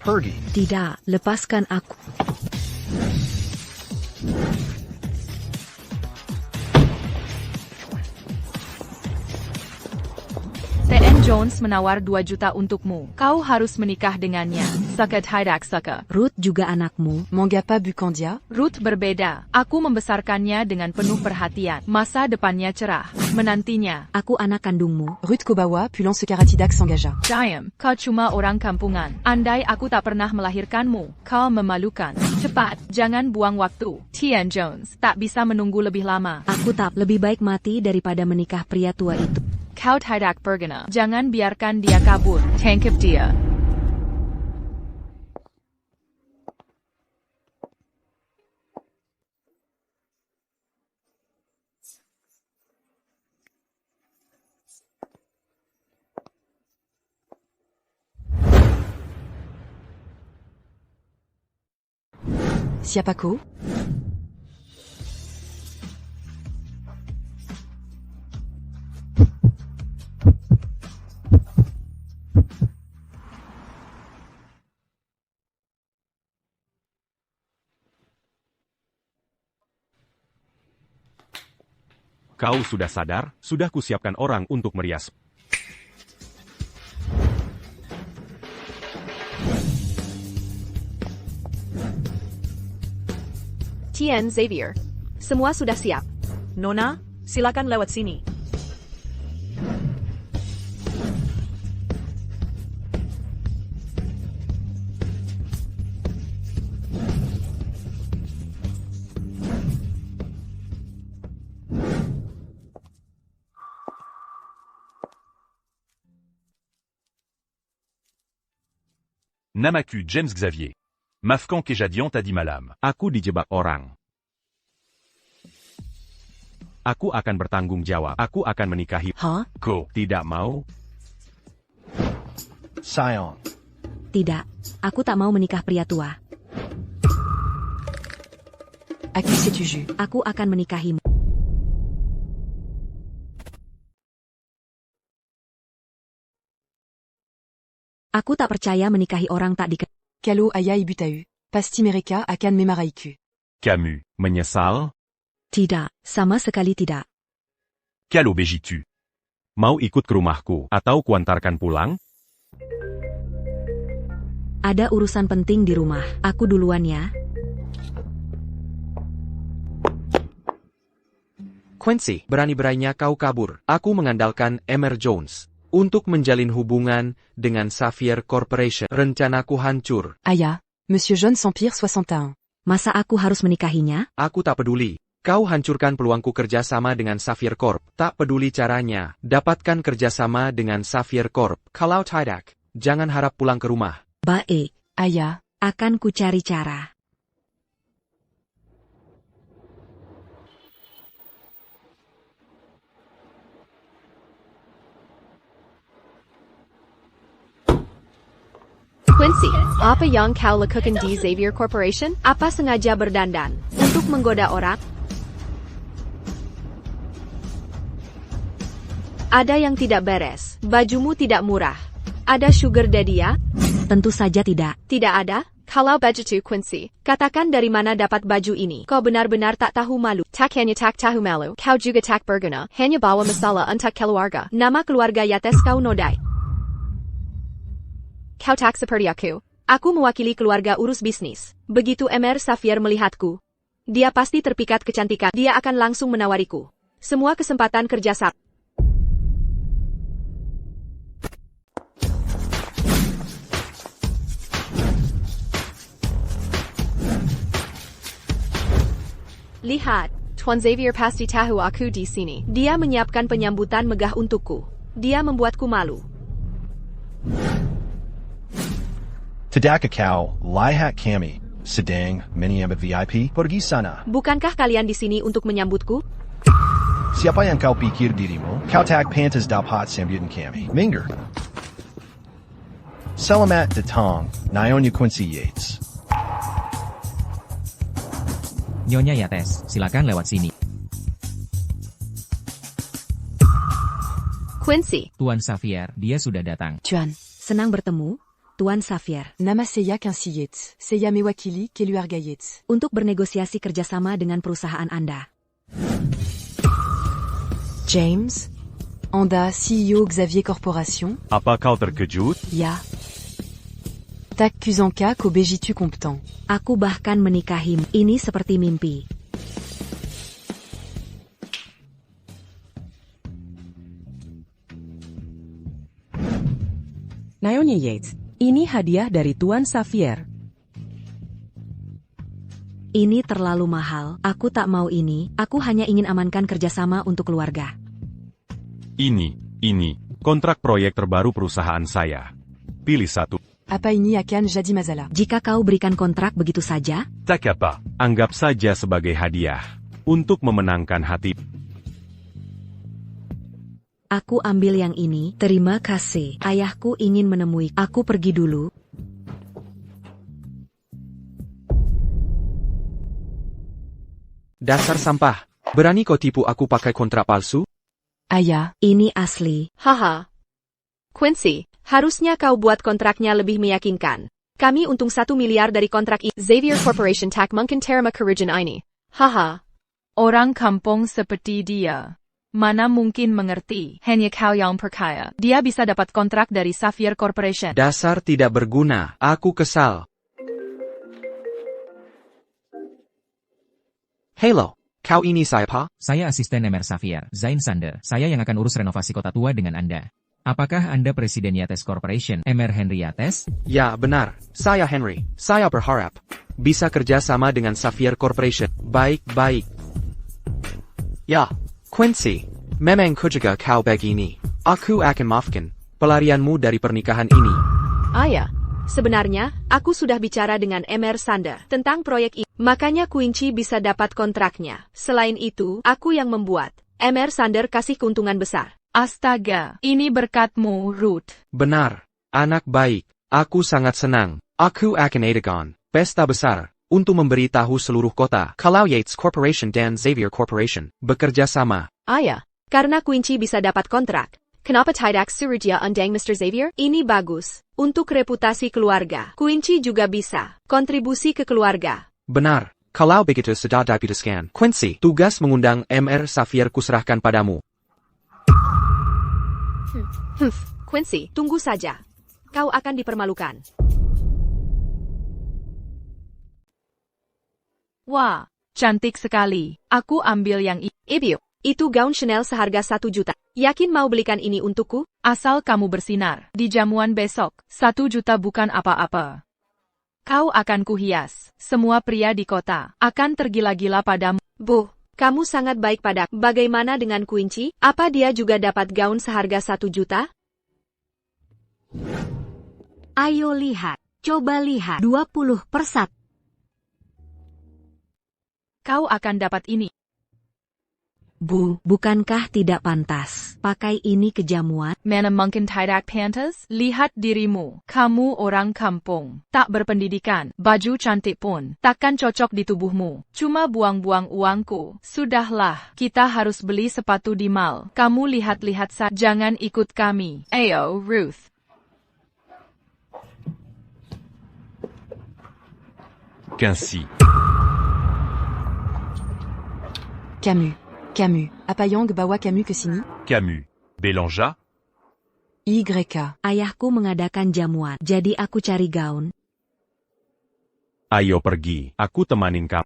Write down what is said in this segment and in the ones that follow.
Pergi. Tidak, lepaskan aku. T.N. Jones menawar 2 juta untukmu. Kau harus menikah dengannya. Sucker tidak sucker. Ruth juga anakmu. Manga pas Bucandia? Ruth berbeda. Aku membesarkannya dengan penuh perhatian. Masa depannya cerah. Menantinya. Aku anak kandungmu. Ruth Kobawa, puis Lance Karatidak s'engagea. Diam, kau cuma orang kampungan. Andai aku tak pernah melahirkanmu, kau memalukan. Cepat, jangan buang waktu. T.N. Jones tak bisa menunggu lebih lama. Aku tak lebih baik mati daripada menikah pria tua itu. Kau tidak berguna. Jangan biarkan dia kabur. Tangkap dia. Siapa kau? Kau sudah sadar? Sudah kusiapkan orang untuk merias. T.N. Xavier. Semua sudah siap. Nona, silakan lewat sini. Namaku James Xavier. Mafkan kejadian tadi malam. Aku dijebak orang. Aku akan bertanggung jawab. Aku akan menikahi. Hah? Kau tidak mau? Sion. Tidak, aku tak mau menikah pria tua. À qui sais-tu jus? Aku akan menikahimu. Aku tak percaya menikahi orang tak dikenal. Kalo aya ibutau. Pasti mereka akan memaraiku. Camus. Menyesal? Tidak, sama sekali tidak. Kalau begitu. Mau ikut ke rumahku atau kuantarkan pulang? Ada urusan penting di rumah. Aku duluan ya. Quincy, berani-beraninya kau kabur. Aku mengandalkan Emer Jones untuk menjalin hubungan dengan Xavier Corporation. Rencanaku hancur. Aya, Monsieur John Sampire 61. Masa aku harus menikahinya? Aku tak peduli. Kau hancurkan peluangku kerjasama dengan Xavier Corp. Tak peduli caranya. Dapatkan kerjasama dengan Xavier Corp. Kalau tidak, jangan harap pulang ke rumah. Baik, Aya, akan ku cari cara. Quincy, apa yang kau lakukan di Xavier Corporation? Apa sengaja berdandan untuk menggoda orang? Ada yang tidak beres. Bajumu tidak murah. Ada sugar daddy ya? Tentu saja tidak. Tidak ada? Kalau begitu Quincy, katakan dari mana dapat baju ini. Kau benar-benar tak tahu malu. Tak hanya tak tahu malu, kau juga tak berguna. Hanya bawa masalah untuk keluarga. Nama keluarga yates kau nodai. Kau tak seperti aku. Aku mewakili keluarga urus bisnis. Begitu Emer Xavier melihatku, dia pasti terpikat kecantikan. Dia akan langsung menawariku semua kesempatan kerja sama. Lihat, Tuan Xavier pasti tahu aku di sini. Dia menyiapkan penyambutan megah untukku. Dia membuatku malu. Tadaka Cow, Lihat Kami, Sedang, Miniamba VIP, pergi sana. Bukankah kalian di sini untuk menyambutku? Siapa yang kau pikir dirimu? Kau tak pantas dapat sambutan kami. Minger. Selamat datang, Nyonya Quincy Yates. Nyonya Yates, silakan lewat sini. Quincy. Tuan Xavier, dia sudah datang. Juan, senang bertemu. Tuan Xavier. Namaseya Kinsiyet, Seya Mewakili Keluargayet. Untuk bernegosiasi kerjasama dengan perusahaan Anda. James, Anda CEO Xavier Corporation, Apa kau terkejut? Ya. Tak Kuzanka ko bejitu comptant. Aku bahkan menikahimu. Ini seperti mimpi. Naomi Yates, ini hadiah dari Tuan Xavier. Ini terlalu mahal. Aku tak mau ini. Aku hanya ingin amankan kerjasama untuk keluarga. Ini. Kontrak proyek terbaru perusahaan saya. Pilih satu. Apa ini akan jadi masalah? Jika kau berikan kontrak begitu saja, Tak apa, anggap saja sebagai hadiah. Untuk memenangkan hati. aku ambil yang ini. Terima kasih. Ayahku ingin menemui. Aku pergi dulu. Dasar sampah. Berani kau tipu aku pakai kontrak palsu? Ayah, Ini asli. Haha. Quincy, harusnya kau buat kontraknya lebih meyakinkan. Kami untung 1 miliar dari kontrak Xavier Corporation tak mungkin terima kerjaan ini. Haha. Orang kampung seperti dia. Mana mungkin mengerti, hanya kau yang perkaya. Dia bisa dapat kontrak dari Xavier Corporation. Dasar tidak berguna. Aku kesal. Hello, kau ini siapa? Saya asisten Emer Xavier, Zain Sander. Saya yang akan urus renovasi kota tua dengan Anda. Apakah Anda Presiden Yates Corporation, Emer Henry Yates? Ya, benar. Saya Henry. Saya berharap bisa kerja sama dengan Xavier Corporation. Baik-baik. Ya, Quincy. Memang juga kau begini. Aku akan maafkan pelarianmu dari pernikahan ini. Ayah, sebenarnya, aku sudah bicara dengan Emer Sander tentang proyek ini. Makanya Quincy bisa dapat kontraknya. Selain itu, aku yang membuat. Emer Sander kasih keuntungan besar. Astaga, ini berkatmu, Ruth. Benar. Anak baik. Aku sangat senang. Aku akan adakan pesta besar untuk memberitahu seluruh kota kalau Yates Corporation dan Xavier Corporation bekerja sama. Ayah, karena Quincy bisa dapat kontrak. Kenapa tidak surja undang Mr. Xavier? Ini bagus. Untuk reputasi keluarga. Quincy juga bisa kontribusi ke keluarga. Benar. Kalau begitu sudah diputuskan. Quincy, tugas mengundang Mr. Xavier kuserahkan padamu. Quincy, tunggu saja. Kau akan dipermalukan. Wah, cantik sekali. Aku ambil yang Ibu, itu gaun Chanel seharga 1 juta. Yakin mau belikan ini untukku? asal kamu bersinar. Di jamuan besok, 1 juta bukan apa-apa. Kau akan kuhias. Semua pria di kota akan tergila-gila padamu. Bu, kamu sangat baik pada. Bagaimana dengan Quincy? Apa dia juga dapat gaun seharga 1 juta? Ayo lihat. Coba lihat. 20%. Kau akan dapat ini. Bu, bukankah tidak pantas? Pakai ini ke jamuan? Mana mungkin tidak pantas? Lihat dirimu. Kamu orang kampung. Tak berpendidikan. Baju cantik pun takkan cocok di tubuhmu. Cuma buang-buang uangku. Sudahlah. Kita harus beli sepatu di mall. Kamu lihat-lihat saja. Jangan ikut kami. Ayo, Ruth. Quincy. Camus, Apayang bawa Camus ke sini? Camus. Belanja. YK. Ayahku mengadakan jamuan, jadi aku cari gaun. Ayo pergi. Aku temanin kamu.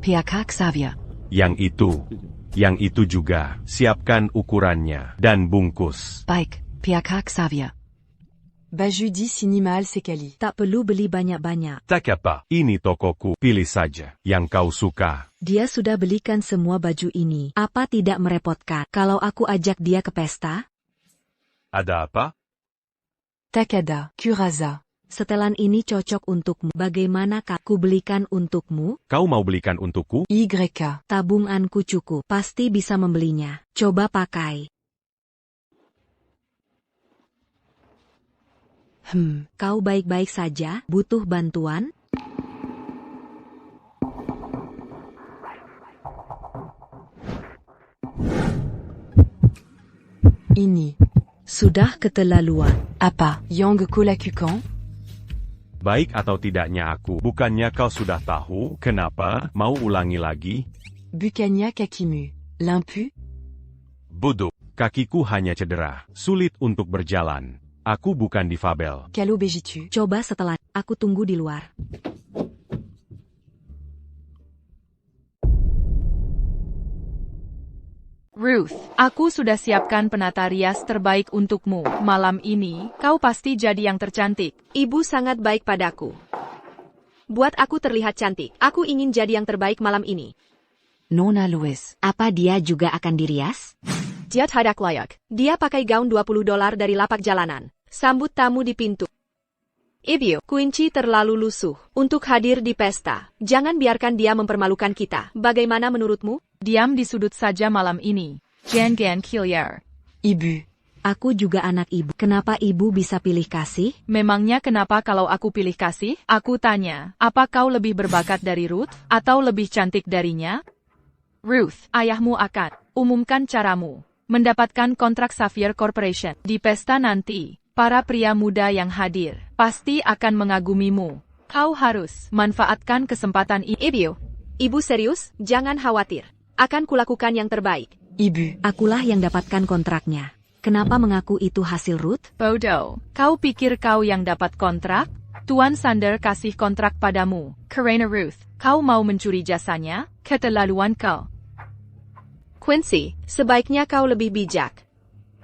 PK Xavier. Yang itu juga. Siapkan ukurannya dan bungkus. Baik, PK Xavier. Baju di sini mahal sekali. Tak perlu beli banyak-banyak. Tak apa, ini tokoku. Pilih saja yang kau suka. Dia sudah belikan semua baju ini. Apa tidak merepotkan kalau aku ajak dia ke pesta? Ada apa? Takada, Curaza. Setelan ini cocok untukmu. Bagaimana aku belikan untukmu? Kau mau belikan untukku? YK. Tabunganku cukup. Pasti bisa membelinya. Coba pakai. Kau baik-baik saja? Butuh bantuan? Ini. Sudah keterlaluan. Apa? Yang kulakukan? Baik atau tidaknya aku, bukannya kau sudah tahu, kenapa, mau ulangi lagi? Bukannya kakimu. Limpu? Bodoh, kakiku hanya cedera, sulit untuk berjalan. Aku bukan difabel. Kalau begitu? Coba setelah, aku tunggu di luar. Ruth, aku sudah siapkan penata rias terbaik untukmu. Malam ini, kau pasti jadi yang tercantik. Ibu sangat baik padaku. Buat aku terlihat cantik. Aku ingin jadi yang terbaik malam ini. Nona Louis. Apa dia juga akan dirias? Dia tidak layak. Dia pakai gaun $20 dari lapak jalanan. Sambut tamu di pintu. Ibu, kunci terlalu lusuh untuk hadir di pesta. Jangan biarkan dia mempermalukan kita. Bagaimana menurutmu? Diam di sudut saja malam ini. Jangan Killier. Ibu. Aku juga anak ibu. Kenapa ibu bisa pilih kasih? Memangnya kenapa kalau aku pilih kasih? Aku tanya, apa kau lebih berbakat dari Ruth, atau lebih cantik darinya? Ruth, ayahmu akan umumkan caramu mendapatkan kontrak Sapphire Corporation. Di pesta nanti, para pria muda yang hadir pasti akan mengagumimu. Kau harus manfaatkan kesempatan ini. Ibu serius? Jangan khawatir. Akan kulakukan yang terbaik. Ibu. Akulah yang dapatkan kontraknya. Kenapa mengaku itu hasil Ruth? Bodoh, kau pikir kau yang dapat kontrak? Tuan Sander kasih kontrak padamu. Karena Ruth, kau mau mencuri jasanya? Keterlaluan kau. Quincy, sebaiknya kau lebih bijak.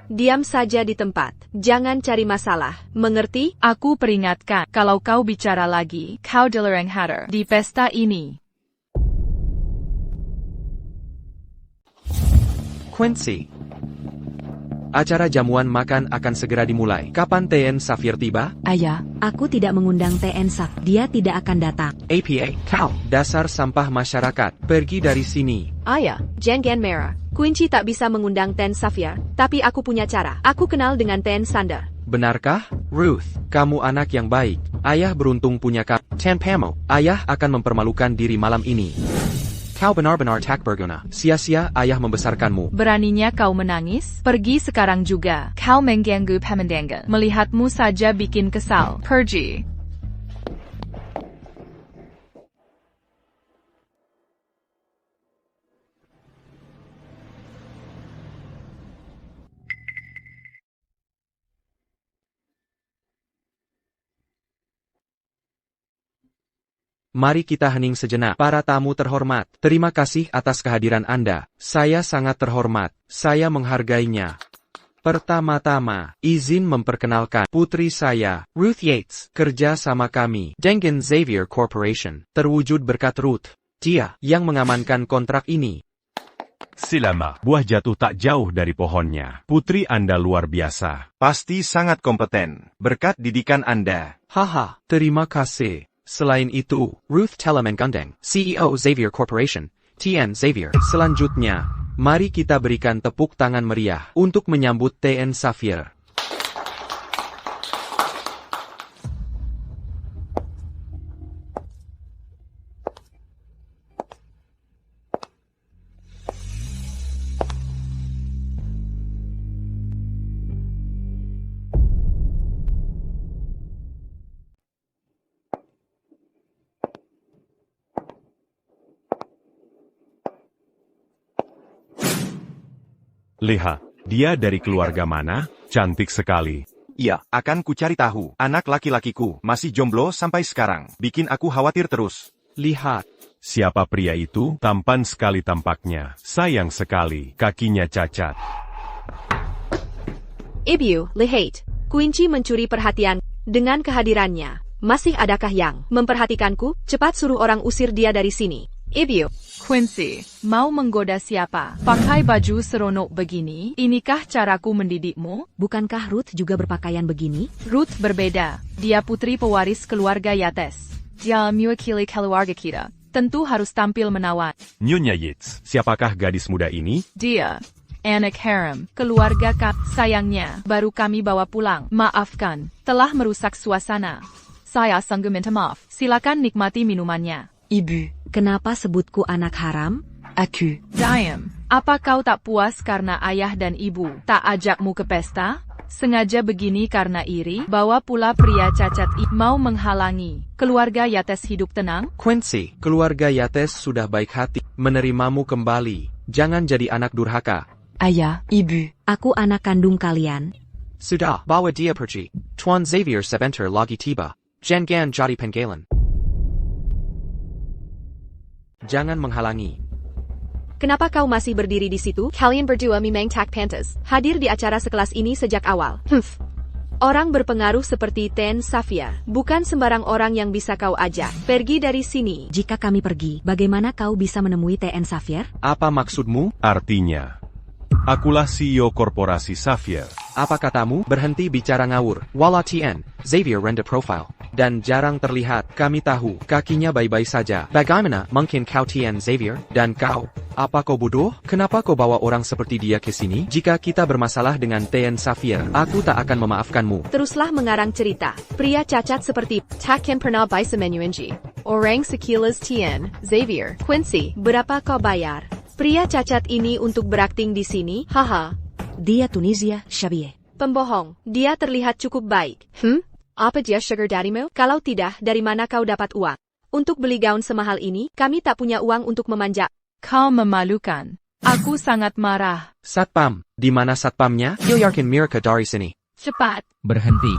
Diam saja di tempat. Jangan cari masalah. Mengerti? Aku peringatkan, kalau kau bicara lagi, kau dilarang hadir di pesta ini. Quincy. Acara jamuan makan akan segera dimulai. Kapan TN Sapphire tiba? Ayah. Aku tidak mengundang TN Saf. Dia tidak akan datang. APA, kau. Dasar sampah masyarakat. Pergi dari sini. Ayah, jangan merah. Kunci tak bisa mengundang Ten Sapphire, tapi aku punya cara. Aku kenal dengan Ten Sander. Benarkah? Ruth, kamu anak yang baik. Ayah beruntung punya kau. Tanpamu, ayah akan mempermalukan diri malam ini. Kau benar-benar tak berguna. Sia-sia ayah membesarkanmu. Beraninya kau menangis? Pergi sekarang juga. Kau mengganggu pemandangan. Melihatmu saja bikin kesal. Pergi. Mari kita hening sejenak. Para tamu terhormat, terima kasih atas kehadiran Anda. Saya sangat terhormat. Saya menghargainya. Pertama-tama, izin memperkenalkan putri saya, Ruth Yates, kerja sama kami, Jenkins Xavier Corporation, terwujud berkat Ruth. Dia yang mengamankan kontrak ini. Silama, buah jatuh tak jauh dari pohonnya. Putri Anda luar biasa. Pasti sangat kompeten, berkat didikan Anda. Haha, terima kasih. Selain itu, Ruth Telemengundeng, CEO Xavier Corporation, TN Xavier. Selanjutnya, mari kita berikan tepuk tangan meriah untuk menyambut TN Sapphire. Lihat, dia dari keluarga mana? Cantik sekali. Iya, akan kucari tahu. Anak laki-lakiku masih jomblo sampai sekarang. Bikin aku khawatir terus. Lihat. Siapa pria itu? Tampan sekali tampaknya. Sayang sekali, kakinya cacat. Ibu, lihat. Kunci mencuri perhatian. Dengan kehadirannya, masih adakah yang memperhatikanku? Cepat suruh orang usir dia dari sini. Ibu. Quincy, mau menggoda siapa? Pakai baju seronok begini? Inikah caraku mendidikmu? Bukankah Ruth juga berpakaian begini? Ruth berbeda. Dia putri pewaris keluarga Yates. Dia mewakili keluarga kita. Tentu harus tampil menawan. Nyonya Yates, siapakah gadis muda ini? Dia anak harem, keluarga sayangnya, baru kami bawa pulang. Maafkan, telah merusak suasana. Saya sanggup minta maaf. Silakan nikmati minumannya. Ibu. Kenapa sebutku anak haram? Aku. Diam. Apa kau tak puas karena ayah dan ibu tak ajakmu ke pesta? Sengaja begini karena iri, bawa pula pria cacat mau menghalangi keluarga Yates hidup tenang? Quincy, keluarga Yates sudah baik hati menerimamu kembali. Jangan jadi anak durhaka. Ayah, ibu. Aku anak kandung kalian. Sudah, bawa dia pergi. Tuan Xavier sebentar lagi tiba. Jangan jadi penggalan. Jangan menghalangi. Kenapa kau masih berdiri di situ? Kalian berdua memang tak pantas hadir di acara sekelas ini sejak awal. Orang berpengaruh seperti Ten Safia bukan sembarang orang yang bisa kau ajak pergi dari sini. Jika kami pergi, bagaimana kau bisa menemui TN Xavier? Apa maksudmu? Artinya, akulah CEO korporasi Xavier. Apa katamu? Berhenti bicara ngawur. Wala TN, Xavier render profile. Dan jarang terlihat, kami tahu, kakinya baik-baik saja. Bagaimana mungkin kau TN Xavier? Dan kau? Apa kau bodoh? Kenapa kau bawa orang seperti dia ke sini? Jika kita bermasalah dengan TN Xavier, aku tak akan memaafkanmu. Teruslah mengarang cerita. Pria cacat seperti takkan pernah bisa menyuenji. Orang sekilas TN Xavier, Quincy, berapa kau bayar? Pria cacat ini untuk berakting di sini? Haha. Dia Tunisia, Xavier. Pembohong. Dia terlihat cukup baik. Apa dia sugar daddymu? Kalau tidak, dari mana kau dapat uang? Untuk beli gaun semahal ini, kami tak punya uang untuk memanjat. Kau memalukan. Aku sangat marah. Satpam, di mana satpamnya? Hilyakin mereka dari sini. Cepat. Berhenti.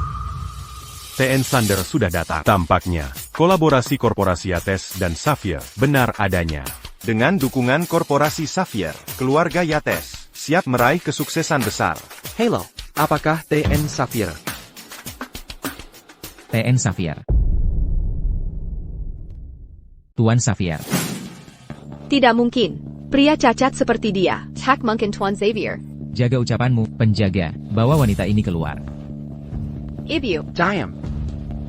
TN Sander sudah datang. Tampaknya, kolaborasi korporasi Yates dan Xavier benar adanya. Dengan dukungan korporasi Xavier, keluarga Yates siap meraih kesuksesan besar. Halo, apakah TN Xavier? TN Xavier. Tuan Xavier. Tidak mungkin. Pria cacat seperti dia. Tak mungkin Tuan Xavier. Jaga ucapanmu, penjaga. Bawa wanita ini keluar. Ibu. Diam.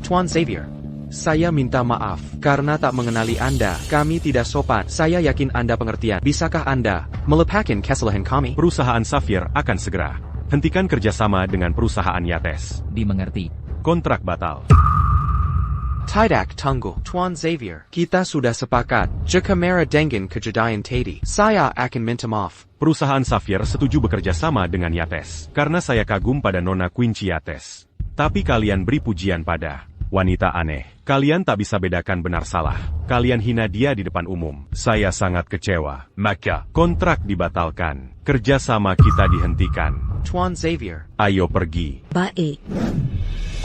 Tuan Xavier. Saya minta maaf, karena tak mengenali Anda. Kami tidak sopan. Saya yakin Anda pengertian. Bisakah Anda melupakan kesalahan kami? Perusahaan Xavier akan segera hentikan kerjasama dengan perusahaan Yates. Dimengerti. Kontrak batal. Tidak tunggu, Tuan Xavier. Kita sudah sepakat. Jika merah dengan kejadian tadi, saya akan minta maaf. Perusahaan Xavier setuju bekerja sama dengan Yates, karena saya kagum pada Nona Quincy Yates. Tapi kalian beri pujian pada wanita aneh. Kalian tak bisa bedakan benar salah. Kalian hina dia di depan umum. Saya sangat kecewa. Maka, kontrak dibatalkan. Kerjasama kita dihentikan. Tuan Xavier. Ayo pergi. Baik.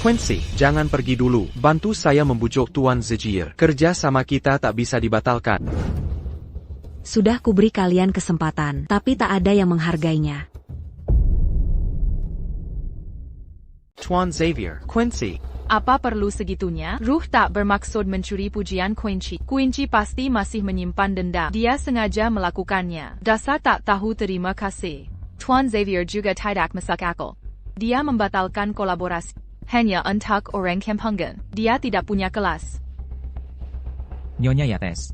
Quincy, jangan pergi dulu. Bantu saya membujuk Tuan Xavier. Kerja sama kita tak bisa dibatalkan. Sudah kuberi kalian kesempatan, tapi tak ada yang menghargainya. Tuan Xavier, Quincy. Apa perlu segitunya? Ruh tak bermaksud mencuri pujian Quincy. Quincy pasti masih menyimpan dendam. Dia sengaja melakukannya. Dasar tak tahu terima kasih. Tuan Xavier juga tidak masuk akal. Dia membatalkan kolaborasi. Hanya untuk orang kampungan. Dia tidak punya kelas. Nyonya Yates.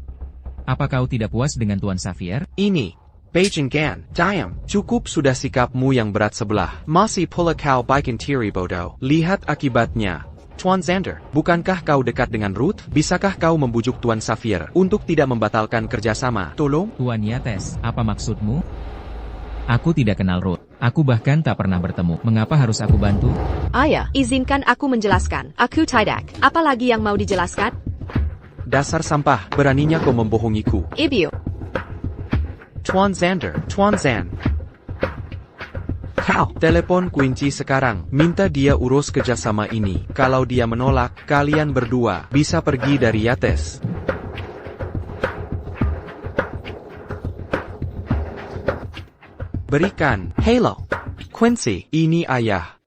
Apa kau tidak puas dengan Tuan Xavier? Ini. Beijing Gan. Diam. Cukup sudah sikapmu yang berat sebelah. Masih pula kau bikin tiri bodoh. Lihat akibatnya. Tuan Xander, bukankah kau dekat dengan Ruth? Bisakah kau membujuk Tuan Xavier untuk tidak membatalkan kerjasama? Tolong? Tuan Yates, apa maksudmu? Aku tidak kenal Ruth. Aku bahkan tak pernah bertemu. Mengapa harus aku bantu? Ayah, izinkan aku menjelaskan. Aku tidak. Apalagi yang mau dijelaskan? Dasar sampah, beraninya kau membohongiku. Ibu. Tuan Xander, Tuan Xan. Kau, telepon Quincy sekarang. Minta dia urus kerjasama ini. Kalau dia menolak, kalian berdua bisa pergi dari Yates. Berikan. Halo. Quincy, ini ayah.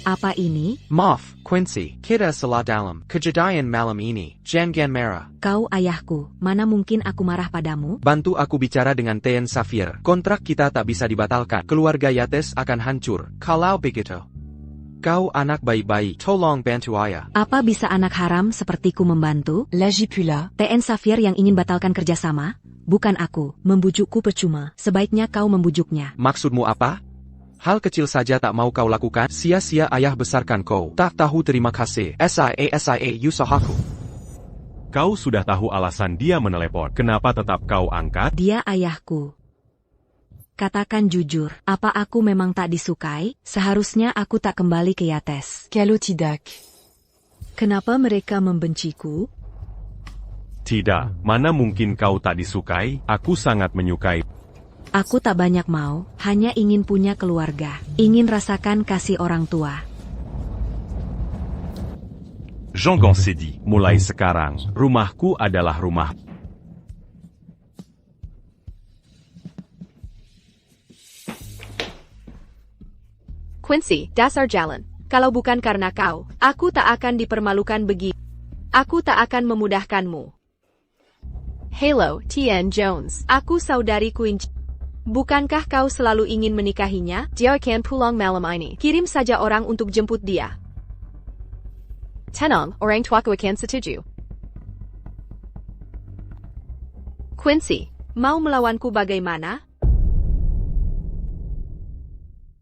Apa ini? Maaf, Quincy. Kita salah dalam kejadian malam ini. Jangan marah. Kau ayahku, mana mungkin aku marah padamu? Bantu aku bicara dengan TN Xavier. Kontrak kita tak bisa dibatalkan. Keluarga Yates akan hancur. Kalau begitu. Kau anak baik-baik. Tolong bantu ayah. Apa bisa anak haram sepertiku membantu? Lagi pula. TN Xavier yang ingin batalkan kerjasama? Bukan aku. Membujukku percuma. Sebaiknya kau membujuknya. Maksudmu apa? Hal kecil saja tak mau kau lakukan? Sia-sia ayah besarkan kau. Tak tahu terima kasih. SIA usahaku. Kau sudah tahu alasan dia menelepon. Kenapa tetap kau angkat? Dia ayahku. Katakan jujur, apa aku memang tak disukai? Seharusnya aku tak kembali ke Yates. Calo tidak. Kenapa mereka membenciku? Tidak, mana mungkin kau tak disukai? Aku sangat menyukai. Aku tak banyak mau, hanya ingin punya keluarga. Ingin rasakan kasih orang tua. Jean Gansedi, mulai sekarang, rumahku adalah rumah. Quincy, dasar jalan. Kalau bukan karena kau, aku tak akan dipermalukan begini. Aku tak akan memudahkanmu. Hello, Tien Jones. Aku saudari Quincy. Bukankah kau selalu ingin menikahinya? Dia akan pulang malam ini. Kirim saja orang untuk jemput dia. Tenang, orang tuaku akan setuju. Quincy, mau melawanku bagaimana?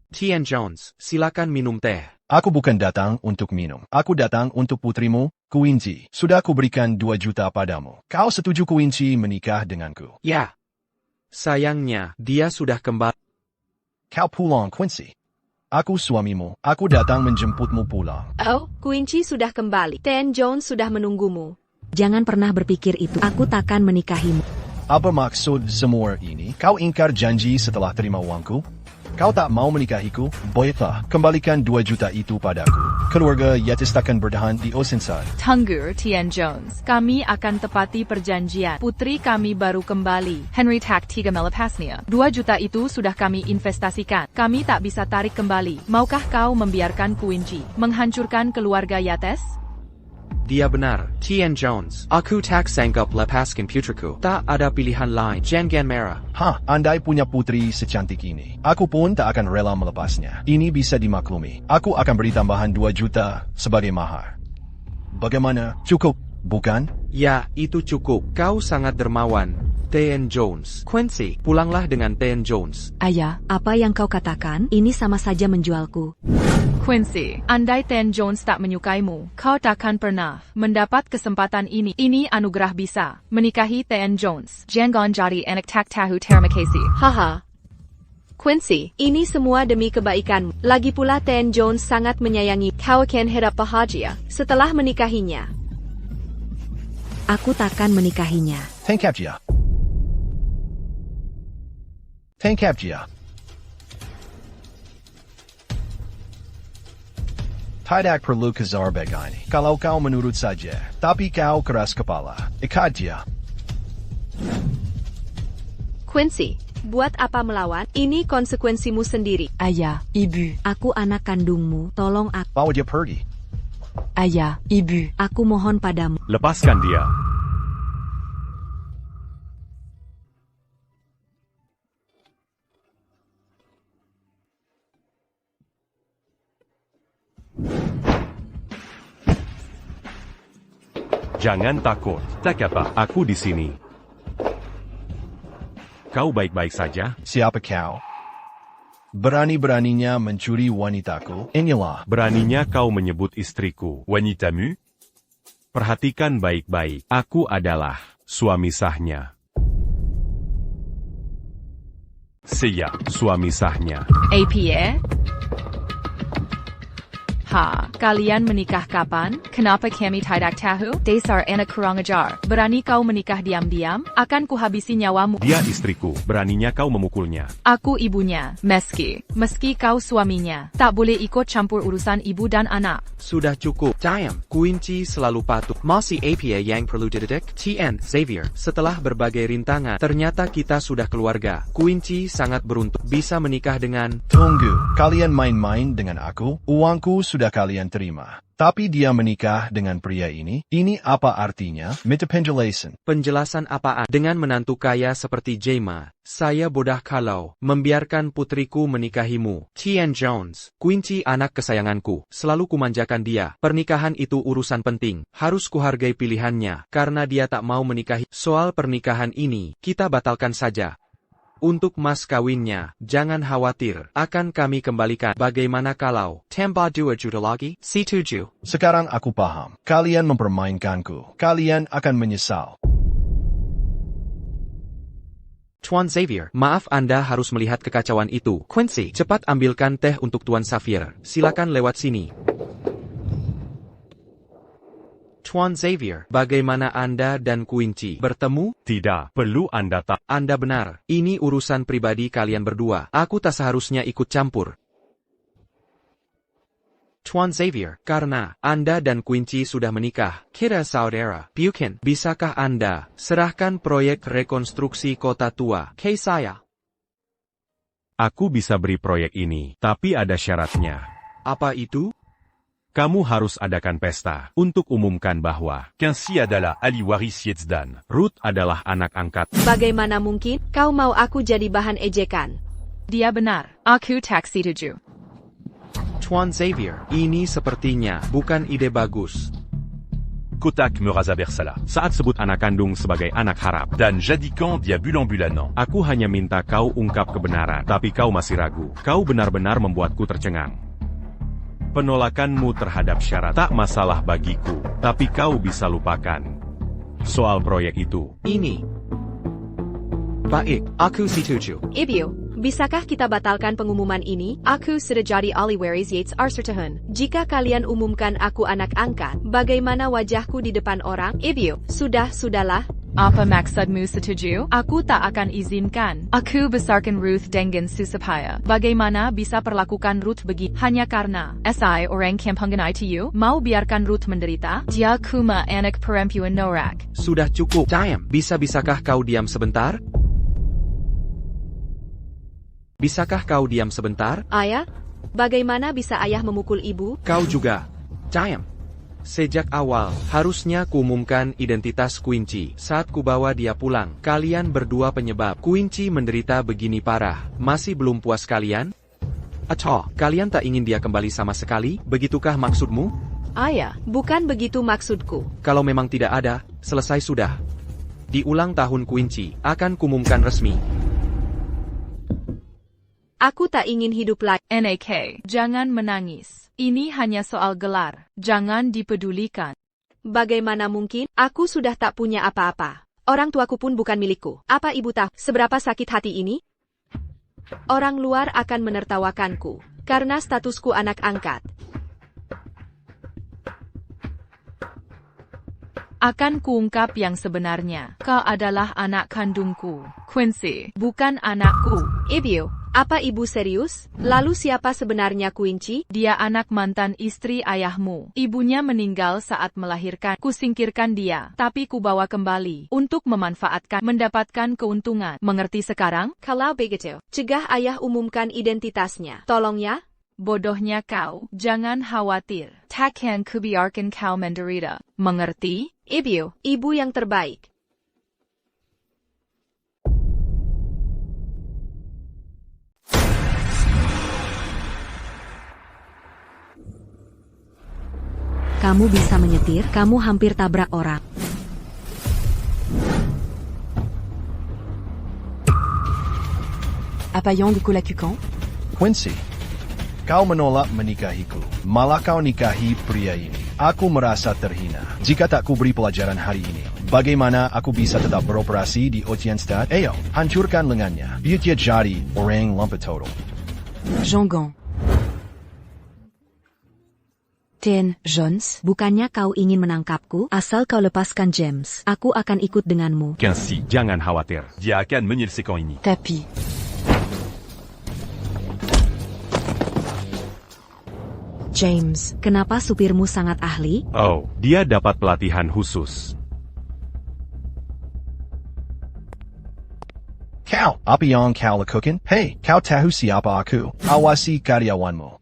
Tien Jones, silakan minum teh. Aku bukan datang untuk minum. Aku datang untuk putrimu, Quincy. Sudah kuberikan 2 juta padamu. Kau setuju Quincy menikah denganku? Ya. Sayangnya, dia sudah kembali. Kau pulang, Quincy. Aku suamimu. Aku datang menjemputmu pulang. Oh, Quincy sudah kembali. Tien Jones sudah menunggumu. Jangan pernah berpikir itu. Aku takkan menikahimu. Apa maksud semua ini? Kau ingkar janji setelah terima uangku? Kau tak mau menikahiku? Baiklah, kembalikan 2 juta itu padaku. Keluarga Yates takkan bertahan di Oceanside. Tunggu, Tien Jones. Kami akan tepati perjanjian. Putri kami baru kembali. Henry tak tiga melepasnya. 2 juta itu sudah kami investasikan. Kami tak bisa tarik kembali. Maukah kau membiarkan Quincy menghancurkan keluarga Yates? Dia benar, Tien Jones. Aku tak sanggup lepaskan putriku. Tak ada pilihan lain. Jangan merah. Hah, andai punya putri secantik ini. Aku pun tak akan rela melepasnya. Ini bisa dimaklumi. Aku akan beri tambahan 2 juta sebagai mahar. Bagaimana? Cukup, bukan? Ya, itu cukup. Kau sangat dermawan. Tien Jones. Quincy, pulanglah dengan Tien Jones. Ayah, Apa yang kau katakan? Ini sama saja menjualku. Quincy, andai Tien Jones tak menyukaimu, kau takkan pernah mendapat kesempatan ini. Ini anugerah bisa menikahi Tien Jones. Jangan jadi anak tak tahu terima kasih. Haha. Quincy, ini semua demi kebaikanmu. Lagi pula Tien Jones sangat menyayangi. Kau akan hidup bahagia setelah menikahinya. Aku takkan menikahinya. Tangkap dia. Tangkap dia. Tidak perlu kejar begini. Kalau kau menurut saja, tapi kau keras kepala. Ikat dia. Quincy, buat apa melawan? Ini konsekuensimu sendiri. ayah, ibu. Aku anak kandungmu, tolong aku. Bawa dia pergi. Ayah, ibu. Aku mohon padamu. Lepaskan dia. Jangan takut. Tak apa, aku di sini. Kau baik-baik saja? Siapa kau? Berani-beraninya mencuri wanitaku? Inilah. Beraninya kau menyebut istriku wanitamu? Perhatikan baik-baik. Aku adalah suami sahnya. Siap, suami sahnya. APA? Ha, kalian menikah kapan? Kenapa kami tidak tahu? Dasar anak kurang ajar. Berani kau menikah diam-diam? Akan kuhabisi nyawamu. Dia istriku, beraninya kau memukulnya. Aku ibunya, meski kau suaminya. Tak boleh ikut campur urusan ibu dan anak. Sudah cukup. Diam. Quincy selalu patuh. Masih APA yang perlu dididik? Tien, Xavier. Setelah berbagai rintangan, ternyata kita sudah keluarga. Quincy sangat beruntung bisa menikah dengan... Tunggu, kalian main-main dengan aku? Uangku sudah kalian terima. Tapi dia menikah dengan pria ini? Ini apa artinya? Minta penjelasan. Penjelasan apaan? Dengan menantu kaya seperti Jema, saya bodoh kalau membiarkan putriku menikahimu. Tien Jones, Quincy anak kesayanganku. Selalu kumanjakan dia. Pernikahan itu urusan penting. Harus kuhargai pilihannya. Karena dia tak mau menikahi. Soal pernikahan ini, kita batalkan saja. untuk mas kawinnya. Jangan khawatir, akan kami kembalikan. Bagaimana kalau tambah 2 juta lagi? C7. Sekarang aku paham. Kalian mempermainkanku. Kalian akan menyesal. Tuan Xavier, maaf Anda harus melihat kekacauan itu. Quincy, cepat ambilkan teh untuk Tuan Xavier. Silakan lewat sini. Tuan Xavier, bagaimana Anda dan Quincy bertemu? Tidak, perlu Anda tak. Anda benar. Ini urusan pribadi kalian berdua. Aku tak seharusnya ikut campur. Tuan Xavier, karena Anda dan Quincy sudah menikah, kita saudara. Buchan, bisakah Anda serahkan proyek rekonstruksi kota tua ke saya? Aku bisa beri proyek ini, tapi ada syaratnya. Apa itu? Kamu harus adakan pesta untuk umumkan bahwa Quincy adalah ahli waris Yetzdan. Ruth adalah anak angkat. Bagaimana mungkin kau mau aku jadi bahan ejekan? Dia benar. Aku tak setuju. Tuan Xavier, ini sepertinya bukan ide bagus. Kotak merasa bersalah. Saat sebut anak kandung sebagai anak harap, Dan jadikan dia bulan-bulanan. aku hanya minta kau ungkap kebenaran, tapi kau masih ragu. Kau benar-benar membuatku tercengang. Penolakanmu terhadap syarat tak masalah bagiku, tapi kau bisa lupakan soal proyek itu. Ini. Baik, aku setuju. Ibu, bisakah kita batalkan pengumuman ini? Aku sudah jadi ahli waris Yates Arsertahun. Jika kalian umumkan aku anak angkat, bagaimana wajahku di depan orang? Ibu, sudahlah. Apa maksudmu setuju? Aku tak akan izinkan. Aku besarkan Ruth dengan susah payah. Bagaimana bisa perlakukan Ruth begitu? Hanya karena SI orang kampungan itu mau biarkan Ruth menderita? Dia cuma anak perempuan norak. Sudah cukup. Diam. Bisakah kau diam sebentar? Bisakah kau diam sebentar? Ayah, bagaimana bisa ayah memukul ibu? Kau juga. Diam. Sejak awal, harusnya kuumumkan identitas Quincy saat kubawa dia pulang. Kalian berdua penyebab Quincy menderita begini parah. Masih belum puas kalian? Atau, kalian tak ingin dia kembali sama sekali? Begitukah maksudmu? Ayah, bukan begitu maksudku. Kalau memang tidak ada, selesai sudah. Di ulang tahun Quincy, akan kuumumkan resmi. Aku tak ingin hidup lagi. NAK, jangan menangis. Ini hanya soal gelar. Jangan dipedulikan. Bagaimana mungkin? Aku sudah tak punya apa-apa. Orang tuaku pun bukan milikku. Apa ibu tahu seberapa sakit hati ini? Orang luar akan menertawakanku karena statusku anak angkat. Akan kuungkap yang sebenarnya. Kau adalah anak kandungku, Quincy, bukan anakku. Ibu, apa ibu serius? Lalu siapa sebenarnya Quincy? Dia anak mantan istri ayahmu. Ibunya meninggal saat melahirkan. Kusingkirkan dia, tapi kubawa kembali untuk mendapatkan keuntungan. Mengerti sekarang? Kalau begitu, cegah ayah umumkan identitasnya. Tolong ya. Bodohnya kau. Jangan khawatir. Takkan kubiarkan kau menderita. Mengerti? Ibu yang terbaik. Kamu bisa menyetir, kamu hampir tabrak orang. Appayant du Colacucan? Quincy, kau menolak menikahiku. Malah kau nikahi pria ini. Aku merasa terhina. Jika tak kuberi pelajaran hari ini, bagaimana aku bisa tetap beroperasi di Oceanstad? Ayo, hancurkan lengannya. Biar dia jadi orang lumpur total. Jean Gant. Ten Jones. Bukannya kau ingin menangkapku? Asal kau lepaskan James, aku akan ikut denganmu. Quincy, jangan khawatir. Dia akan menyelesaikan ini. Tapi. James, kenapa supirmu sangat ahli? Oh, dia dapat pelatihan khusus. Kau, apa yang kau lakukan? Hei, kau tahu siapa aku? Awasi karyawanmu.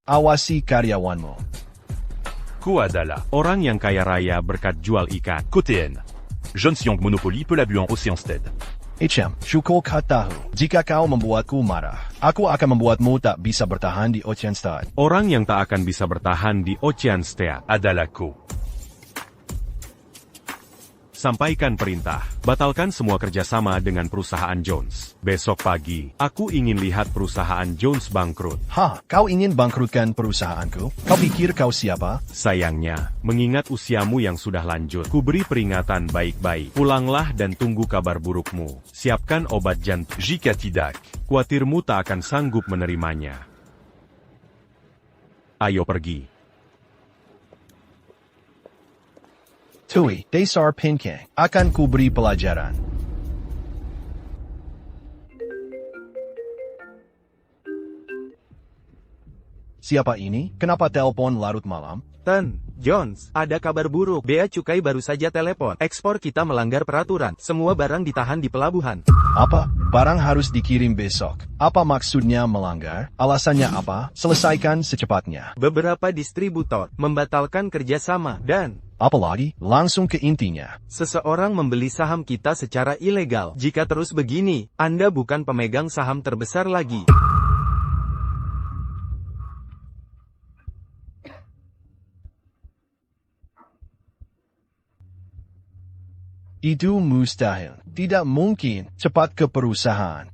Awasi karyawanmu. Ku adalah Orang yang kaya raya berkat jual ikan. KTN. John Siong Monopoly Pelabuhan Oceanstead. Syukur kau tahu. Jika kau membuatku marah, aku akan membuatmu tak bisa bertahan di Oceanstad. Orang yang tak akan bisa bertahan di Oceanstad adalah ku. Sampaikan perintah. Batalkan semua kerjasama dengan perusahaan Jones. Besok pagi, aku ingin lihat perusahaan Jones bangkrut. Kau ingin bangkrutkan perusahaanku? Kau pikir kau siapa? Sayangnya, mengingat usiamu yang sudah lanjut, kuberi peringatan baik-baik. Pulanglah dan tunggu kabar burukmu. Siapkan obat jantung. Jika tidak, Khawatirmu tak akan sanggup menerimanya. Ayo pergi. Tui, Desar Pinkang, akan kuberi pelajaran. Siapa ini? Kenapa telepon larut malam? Ten, Jones, ada kabar buruk. Bea Cukai baru saja telepon. Ekspor kita melanggar peraturan. Semua barang ditahan di pelabuhan. Apa? Barang harus dikirim besok. Apa maksudnya melanggar? Alasannya apa? Selesaikan secepatnya. Beberapa distributor membatalkan kerjasama dan Apalagi? Langsung ke intinya. seseorang membeli saham kita secara ilegal. Jika terus begini, Anda bukan pemegang saham terbesar lagi. Itu mustahil. Tidak mungkin. Cepat ke perusahaan.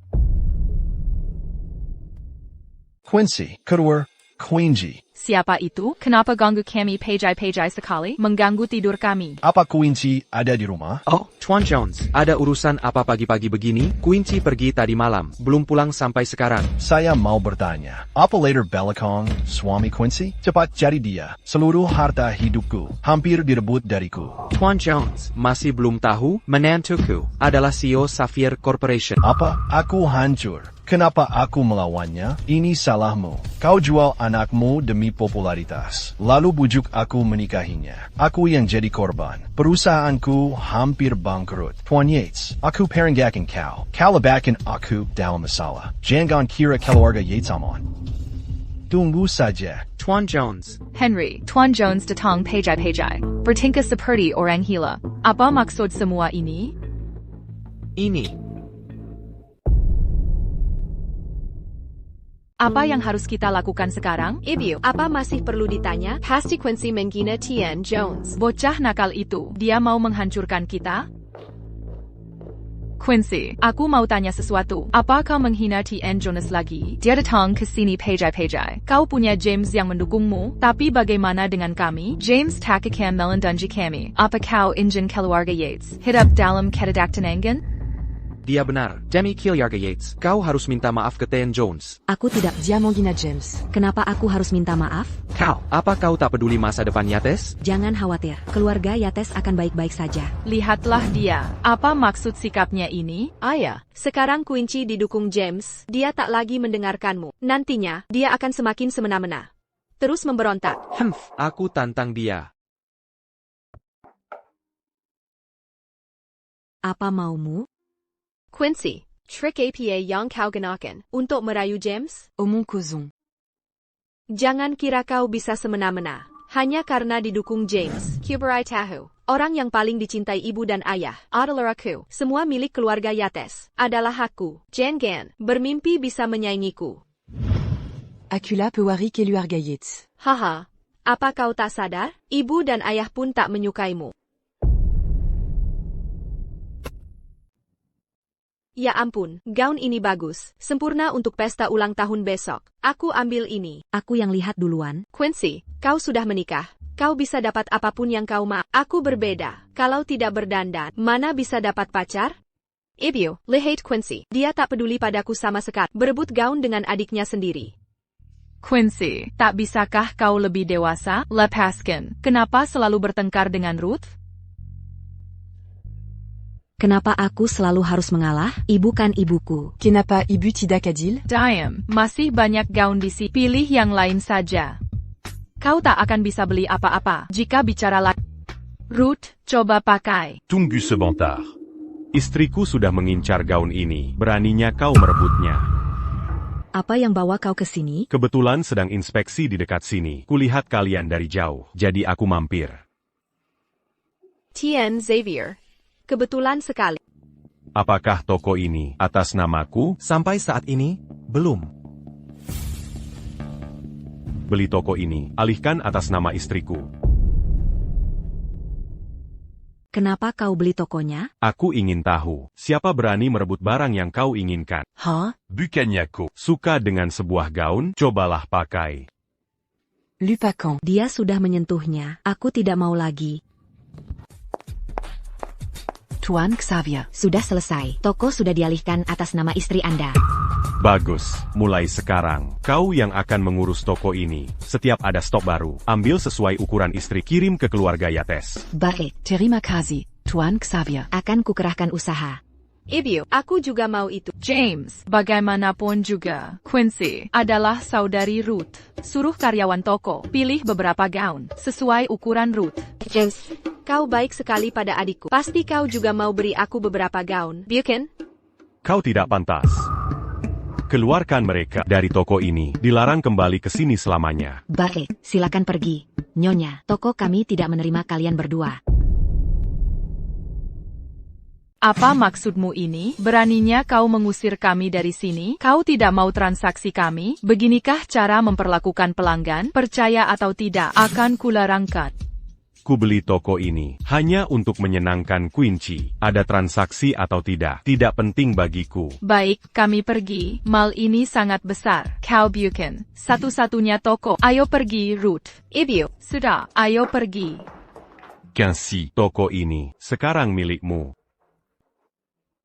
Quincy, kedua, Quincy. Siapa itu? Kenapa ganggu kami pejai-pejai sekali? Mengganggu tidur kami. Apa Quincy ada di rumah? Oh, Tuan Jones, ada urusan apa pagi-pagi begini? Quincy pergi tadi malam, belum pulang sampai sekarang. Saya mau bertanya. Apa later Belakang, suami Quincy? Cepat cari dia. Seluruh harta hidupku hampir direbut dariku. Tuan Jones, masih belum tahu? Menantuku adalah CEO Sapphire Corporation. Apa? Aku hancur. Kenapa aku melawannya? Ini salahmu. Kau jual anakmu demi popularitas. Lalu bujuk aku menikahinya. Aku yang jadi korban. Perusahaanku hampir bangkrut. Tuan Yates, aku perenggakan kau. Kau lebatkan aku dalam masalah. Jangan kira keluarga Yates aman. Tunggu saja. Tuan Jones, Henry, Tuan Jones datang pejai-pejai. Bertingkah seperti orang gila. Apa maksud semua ini? ini. Apa yang harus kita lakukan sekarang? Ibu, apa masih perlu ditanya? Pasti Quincy menghina Tian Jones. Bocah nakal itu, dia mau menghancurkan kita? Quincy, aku mau tanya sesuatu. Apa kau menghina Tian Jones lagi? Dia datang ke sini pejai-pejai. Kau punya James yang mendukungmu, tapi bagaimana dengan kami? James tak akan melindungi kami. Apa kau ingin keluarga Yates hidup dalam ketidaktenangan? Dia benar. Demi keluarga Yates, kau harus minta maaf ke Tian Jones. Aku tidak. Dia menghina James. Kenapa aku harus minta maaf? Apa kau tak peduli masa depan Yates? Jangan khawatir. Keluarga Yates akan baik-baik saja. Lihatlah dia. Apa maksud sikapnya ini? Ayah, sekarang Quincy didukung James. Dia tak lagi mendengarkanmu. Nantinya, dia akan semakin semena-mena. Terus memberontak. Aku tantang dia. Apa maumu? Quincy, trik apa yang kau gunakan untuk merayu James? Omong kosong. Jangan kira kau bisa semena-mena. Hanya karena didukung James. Kuberai tahu. Orang yang paling dicintai ibu dan ayah adalah aku. Semua milik keluarga Yates adalah aku. Jangan bermimpi bisa menyaingiku. Akula pewari keluarga Yates. Haha, apa kau tak sadar? Ibu dan ayah pun tak menyukaimu. Ya ampun, gaun ini bagus. Sempurna untuk pesta ulang tahun besok. Aku ambil ini. Aku yang lihat duluan. Quincy, kau sudah menikah. Kau bisa dapat apapun yang kau mau. Aku berbeda. Kalau tidak berdandan, mana bisa dapat pacar? Ibu, lihat Quincy. Dia tak peduli padaku sama sekali. Berebut gaun dengan adiknya sendiri. Quincy, tak bisakah kau lebih dewasa? Lepaskan. Kenapa selalu bertengkar dengan Ruth? Kenapa aku selalu harus mengalah? Ibu kan ibuku. Kenapa ibu tidak adil? Diam, masih banyak gaun di sini. Pilih yang lain saja. Kau tak akan bisa beli apa-apa jika bicara lagi. Ruth, coba pakai. Tunggu sebentar. Istriku sudah mengincar gaun ini. Beraninya kau merebutnya. Apa yang bawa kau ke sini? Kebetulan sedang inspeksi di dekat sini. Kulihat kalian dari jauh, jadi aku mampir. Tian Xavier. Kebetulan sekali. Apakah toko ini atas namaku? Sampai saat ini, belum. Beli toko ini, alihkan atas nama istriku. Kenapa kau beli tokonya? Aku ingin tahu, siapa berani merebut barang yang kau inginkan? Huh? Bukannya aku. Suka dengan sebuah gaun? Cobalah pakai. Lupacan. Dia sudah menyentuhnya. Aku tidak mau lagi. Tuan Xavier. Sudah selesai. Toko sudah dialihkan atas nama istri Anda. Bagus, mulai sekarang, kau yang akan mengurus toko ini. Setiap ada stok baru, ambil sesuai ukuran istri, kirim ke keluarga Yates. Baik, Terima kasih, Tuan Xavier. akan kukerahkan usaha. Ibu, aku juga mau itu. James, bagaimanapun juga, Quincy adalah saudari Ruth. Suruh karyawan toko, pilih beberapa gaun, sesuai ukuran Ruth. James, kau baik sekali pada adikku. Pasti kau juga mau beri aku beberapa gaun, bukan? Kau tidak pantas. Keluarkan mereka dari toko ini, dilarang kembali ke sini selamanya. Baik, silakan pergi. Nyonya, toko kami tidak menerima kalian berdua. Apa maksudmu ini? Beraninya kau mengusir kami dari sini? Kau tidak mau transaksi kami? Beginikah cara memperlakukan pelanggan? Percaya atau tidak, akan kularangkan. Ku beli toko ini hanya untuk menyenangkan Quincy. Ada transaksi atau tidak penting bagiku. Baik, kami pergi. Mal ini sangat besar. Kau bukan satu-satunya toko. Ayo pergi, Ruth. Ibu, Sudah, ayo pergi. Quincy. Toko ini sekarang milikmu.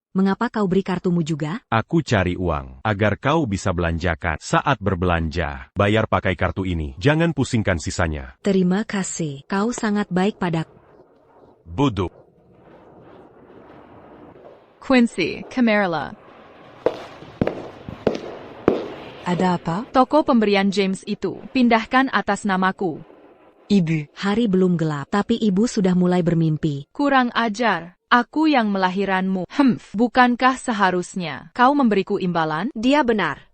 Mengapa kau beri kartumu juga? Aku cari uang agar kau bisa belanjakan. Saat berbelanja, bayar pakai kartu ini. Jangan pusingkan sisanya. Terima kasih. Kau sangat baik padaku. Bodoh. Quincy, Camarilla. Ada apa? Toko pemberian James itu, pindahkan atas namaku. Ibu. Hari belum gelap, tapi ibu sudah mulai bermimpi. Kurang ajar. Aku yang melahirkanmu. Bukankah seharusnya kau memberiku imbalan? dia benar.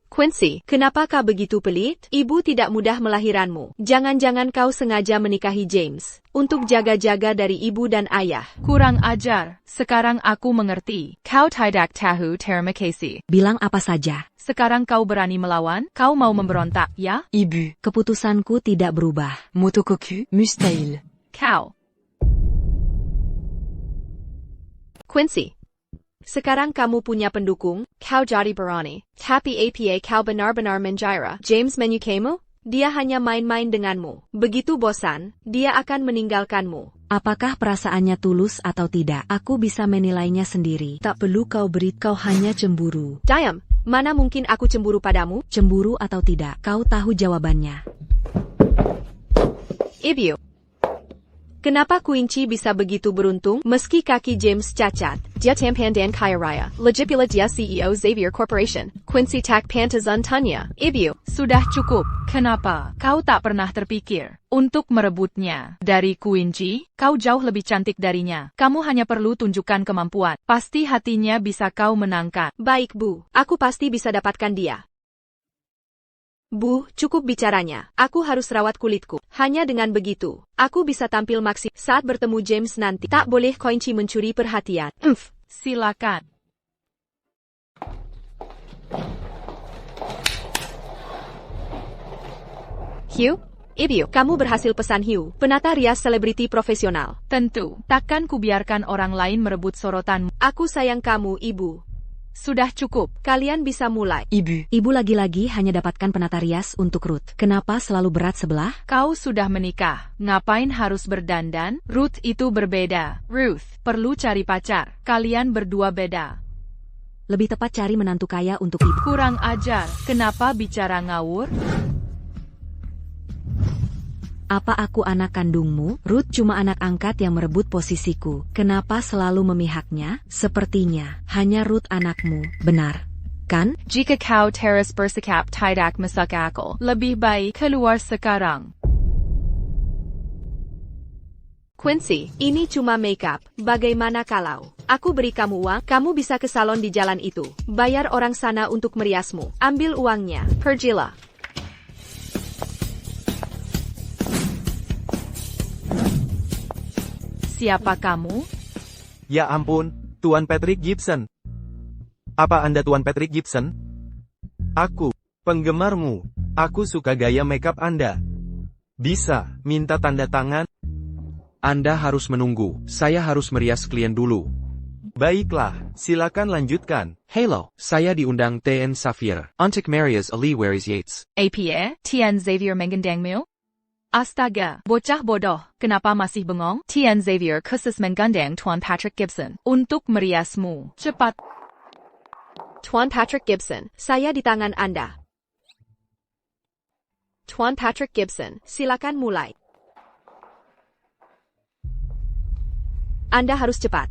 Quincy, kenapa kau begitu pelit? Ibu tidak mudah melahirkanmu. Jangan-jangan kau sengaja menikahi James untuk jaga-jaga dari ibu dan ayah. Kurang ajar. Sekarang aku mengerti. Kau tidak tahu terima kasih. Bilang apa saja. Sekarang kau berani melawan? Kau mau memberontak, ya? Ibu. Keputusanku tidak berubah. Motokoku. Mustahil. Kau. Quincy, sekarang kamu punya pendukung, kau jadi berani. Tapi apa kau benar-benar menjara James menyukaimu? Dia hanya main-main denganmu. Begitu bosan, dia akan meninggalkanmu. Apakah perasaannya tulus atau tidak? Aku bisa menilainya sendiri. Tak perlu kau beri, kau hanya cemburu. Diam, mana mungkin aku cemburu padamu? Cemburu atau tidak, kau tahu jawabannya. Ibu, kenapa Quincy bisa begitu beruntung? Meski kaki James cacat, dia tampan dan kaya raya. Lagipula dia CEO Xavier Corporation. Quincy tak pantas untanya. Ibu, Sudah cukup. Kenapa kau tak pernah terpikir untuk merebutnya dari Quincy? Kau jauh lebih cantik darinya. Kamu hanya perlu tunjukkan kemampuan. Pasti hatinya bisa kau menangkan. baik Bu, aku pasti bisa dapatkan dia. Bu, cukup bicaranya. Aku harus rawat kulitku. Hanya dengan begitu, aku bisa tampil maksimal saat bertemu James nanti. Tak boleh Quincy mencuri perhatian. Silakan. Hugh? Ibu, kamu berhasil pesan Hugh, penata rias selebriti profesional. Tentu, takkan kubiarkan orang lain merebut sorotanmu. Aku sayang kamu, Ibu. Sudah cukup. Kalian bisa mulai. Ibu. Ibu lagi-lagi hanya dapatkan penata rias untuk Ruth. Kenapa selalu berat sebelah? Kau sudah menikah. Ngapain harus berdandan? Ruth itu berbeda. Ruth, perlu cari pacar. Kalian berdua beda. Lebih tepat cari menantu kaya untuk ibu. Kurang ajar. Kenapa bicara ngawur? Apa aku anak kandungmu? Ruth cuma anak angkat yang merebut posisiku. Kenapa selalu memihaknya? Sepertinya, hanya Ruth anakmu, benar? Kan? Jika kau terus bersikap tidak masuk akal, lebih baik keluar sekarang. Quincy, ini cuma makeup. Bagaimana kalau aku beri kamu uang? Kamu bisa ke salon di jalan itu. Bayar orang sana untuk meriasmu. Ambil uangnya. Pergilah. Siapa kamu? Ya ampun, Tuan Patrick Gibson. Apa Anda Tuan Patrick Gibson? Aku, penggemarmu. Aku suka gaya makeup Anda. Bisa minta tanda tangan? Anda harus menunggu. Saya harus merias klien dulu. Baiklah, silakan lanjutkan. Hello, saya diundang TN Safir. Untuk Marius Ali Waris Yates. APA, Tian Xavier menggandengmu? Astaga, bocah bodoh, kenapa masih bengong? Tian Xavier khusus menggandeng Tuan Patrick Gibson untuk meriasmu. Cepat. Tuan Patrick Gibson, saya di tangan Anda. Tuan Patrick Gibson, silakan mulai. Anda harus cepat.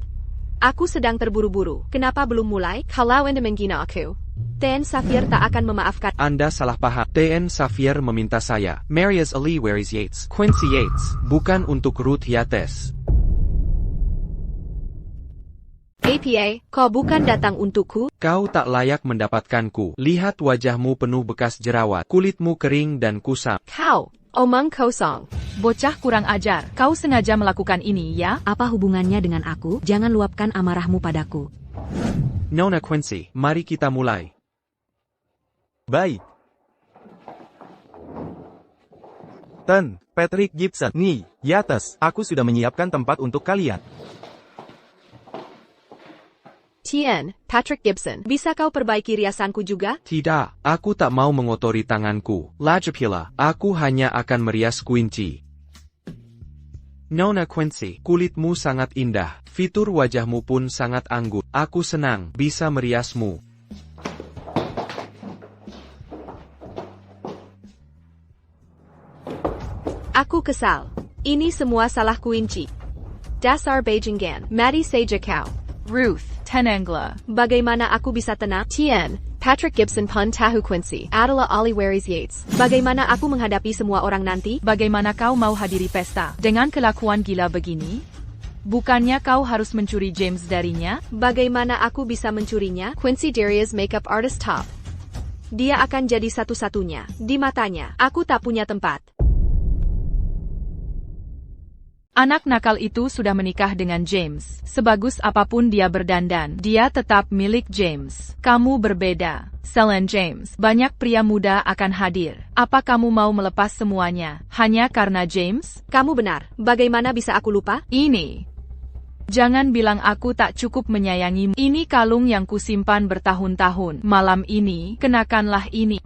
Aku sedang terburu-buru. Kenapa belum mulai? Kalau Anda menghina aku, TN Safir tak akan memaafkan. Anda salah paham. TN Safir meminta saya, Marius Ali Waris Yates, Quincy Yates, bukan untuk Ruth Yates. APA, kau bukan datang untukku. Kau tak layak mendapatkanku. Lihat wajahmu penuh bekas jerawat, kulitmu kering dan kusam. Kau, omong kosong. Bocah kurang ajar, kau sengaja melakukan ini, ya? Apa hubungannya dengan aku? Jangan luapkan amarahmu padaku. Nona Quincy, mari kita mulai. Baik. Ten, Patrick Gibson. Nih, Yates, aku sudah menyiapkan tempat untuk kalian. Tian, Patrick Gibson, bisa kau perbaiki riasanku juga? Tidak, aku tak mau mengotori tanganku. Lagipula, aku hanya akan merias Quincy. Nona Quincy, kulitmu sangat indah. Fitur wajahmu pun sangat anggun. Aku senang bisa meriasmu. Aku kesal. Ini semua salah Quincy. Dasar Beijingan, mari saja kau. Ruth, Tenangla. Bagaimana aku bisa tenang? Tian, Patrick Gibson pun tahu Quincy adalah Ali Waris Yates. Bagaimana aku menghadapi semua orang nanti? Bagaimana kau mau hadiri pesta dengan kelakuan gila begini? Bukannya kau harus mencuri James darinya? Bagaimana aku bisa mencurinya? Quincy Darius makeup artist top. Dia akan jadi satu-satunya. Di matanya, aku tak punya tempat. Anak nakal itu sudah menikah dengan James. Sebagus apapun dia berdandan, dia tetap milik James. Kamu berbeda. Selain James, banyak pria muda akan hadir. Apa kamu mau melepas semuanya hanya karena James? Kamu benar. Bagaimana bisa aku lupa? Ini. Jangan bilang aku tak cukup menyayangimu. Ini kalung yang kusimpan bertahun-tahun. Malam ini, kenakanlah ini.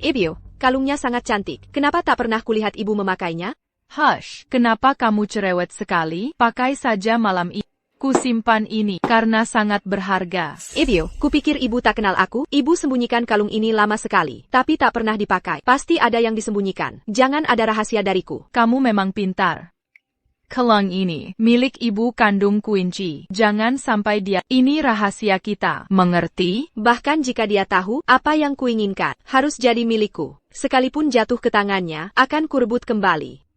Ibu, kalungnya sangat cantik. Kenapa tak pernah kulihat ibu memakainya? Hush, kenapa kamu cerewet sekali? Pakai saja malam ini. Kusimpan ini karena sangat berharga. Ibu, kupikir ibu tak kenal aku. Ibu sembunyikan kalung ini lama sekali, tapi tak pernah dipakai. Pasti ada yang disembunyikan. Jangan ada rahasia dariku. Kamu memang pintar. Kalung ini milik ibu kandung Quincy. Jangan sampai dia. Ini rahasia kita. Mengerti? Bahkan jika dia tahu apa yang kuinginkan, harus jadi milikku. Sekalipun jatuh ke tangannya, akan kurebut kembali.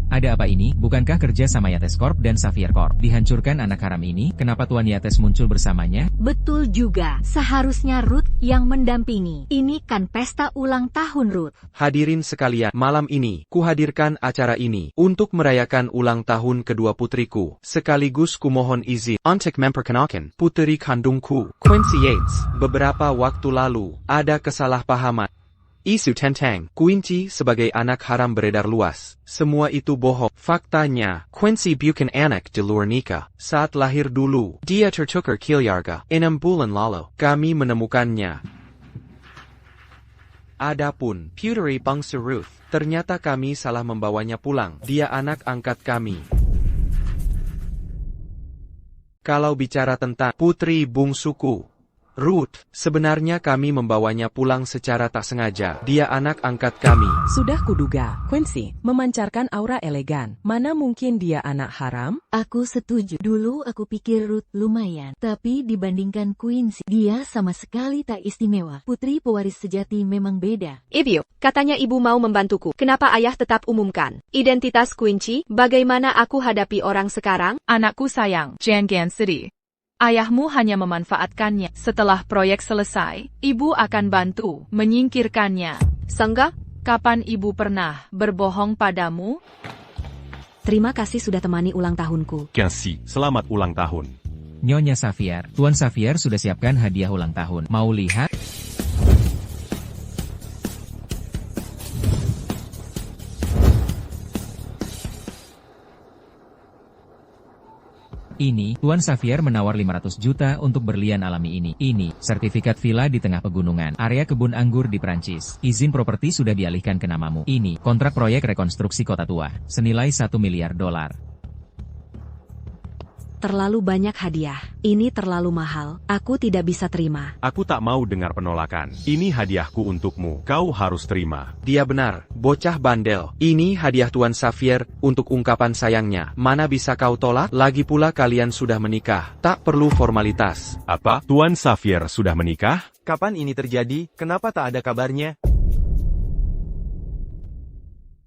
Ada apa ini? Bukankah kerja sama Yates Corp dan Safir Corp dihancurkan anak haram ini? Kenapa Tuan Yates muncul bersamanya? Betul juga. Seharusnya Ruth yang mendampingi. Ini kan pesta ulang tahun Ruth. Hadirin sekalian, malam ini, kuhadirkan acara ini untuk merayakan ulang tahun kedua putriku. Sekaligus kumohon izin untuk memperkenalkan putri kandungku, Quincy Yates. Beberapa waktu lalu, ada kesalahpahaman. Isu tentang Quincy sebagai anak haram beredar luas. Semua itu bohong. Faktanya, Quincy bukan anak di luar nikah. Saat lahir dulu, dia tertukar keluarga. 6 bulan lalu, kami menemukannya. Adapun Putri bangsa Ruth, ternyata kami salah membawanya pulang. Dia anak angkat kami. Kalau bicara tentang putri bungsuku, Ruth, sebenarnya kami membawanya pulang secara tak sengaja. Dia anak angkat kami. Sudah kuduga, Quincy memancarkan aura elegan. Mana mungkin dia anak haram? Aku setuju. Dulu aku pikir Ruth lumayan. Tapi dibandingkan Quincy, dia sama sekali tak istimewa. Putri pewaris sejati memang beda. Ibu, katanya ibu mau membantuku. Kenapa ayah tetap umumkan identitas Quincy? Bagaimana aku hadapi orang sekarang? Anakku sayang, jangan sedih. Ayahmu hanya memanfaatkannya. Setelah proyek selesai, ibu akan bantu menyingkirkannya. Sangga? Kapan ibu pernah berbohong padamu? Terima kasih sudah temani ulang tahunku. Quincy, selamat ulang tahun. Nyonya Xavier, Tuan Xavier sudah siapkan hadiah ulang tahun. Mau lihat? Ini, Tuan Xavier menawar 500 juta untuk berlian alami ini. Ini, sertifikat villa di tengah pegunungan, area kebun anggur di Prancis. Izin properti sudah dialihkan ke namamu. Ini, kontrak proyek rekonstruksi kota tua, senilai $1 miliar. Terlalu banyak hadiah. Ini terlalu mahal. Aku tidak bisa terima. Aku tak mau dengar penolakan. Ini hadiahku untukmu. Kau harus terima. Dia benar, bocah bandel. Ini hadiah Tuan Xavier untuk ungkapan sayangnya. Mana bisa kau tolak? Lagi pula kalian sudah menikah. Tak perlu formalitas. Apa? Tuan Xavier sudah menikah? Kapan ini terjadi? Kenapa tak ada kabarnya?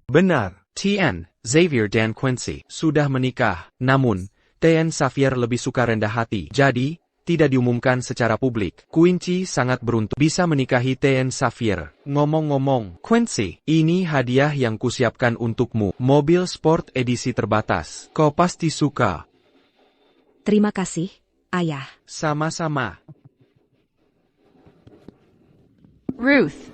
Benar, Tn. Xavier dan Quincy sudah menikah. Namun, Tn Xavier lebih suka rendah hati. Jadi, tidak diumumkan secara publik. Quincy sangat beruntung bisa menikahi Tn Xavier. Ngomong-ngomong, Quincy, ini hadiah yang kusiapkan untukmu. Mobil sport edisi terbatas. Kau pasti suka. Terima kasih, Ayah. Sama-sama. Ruth.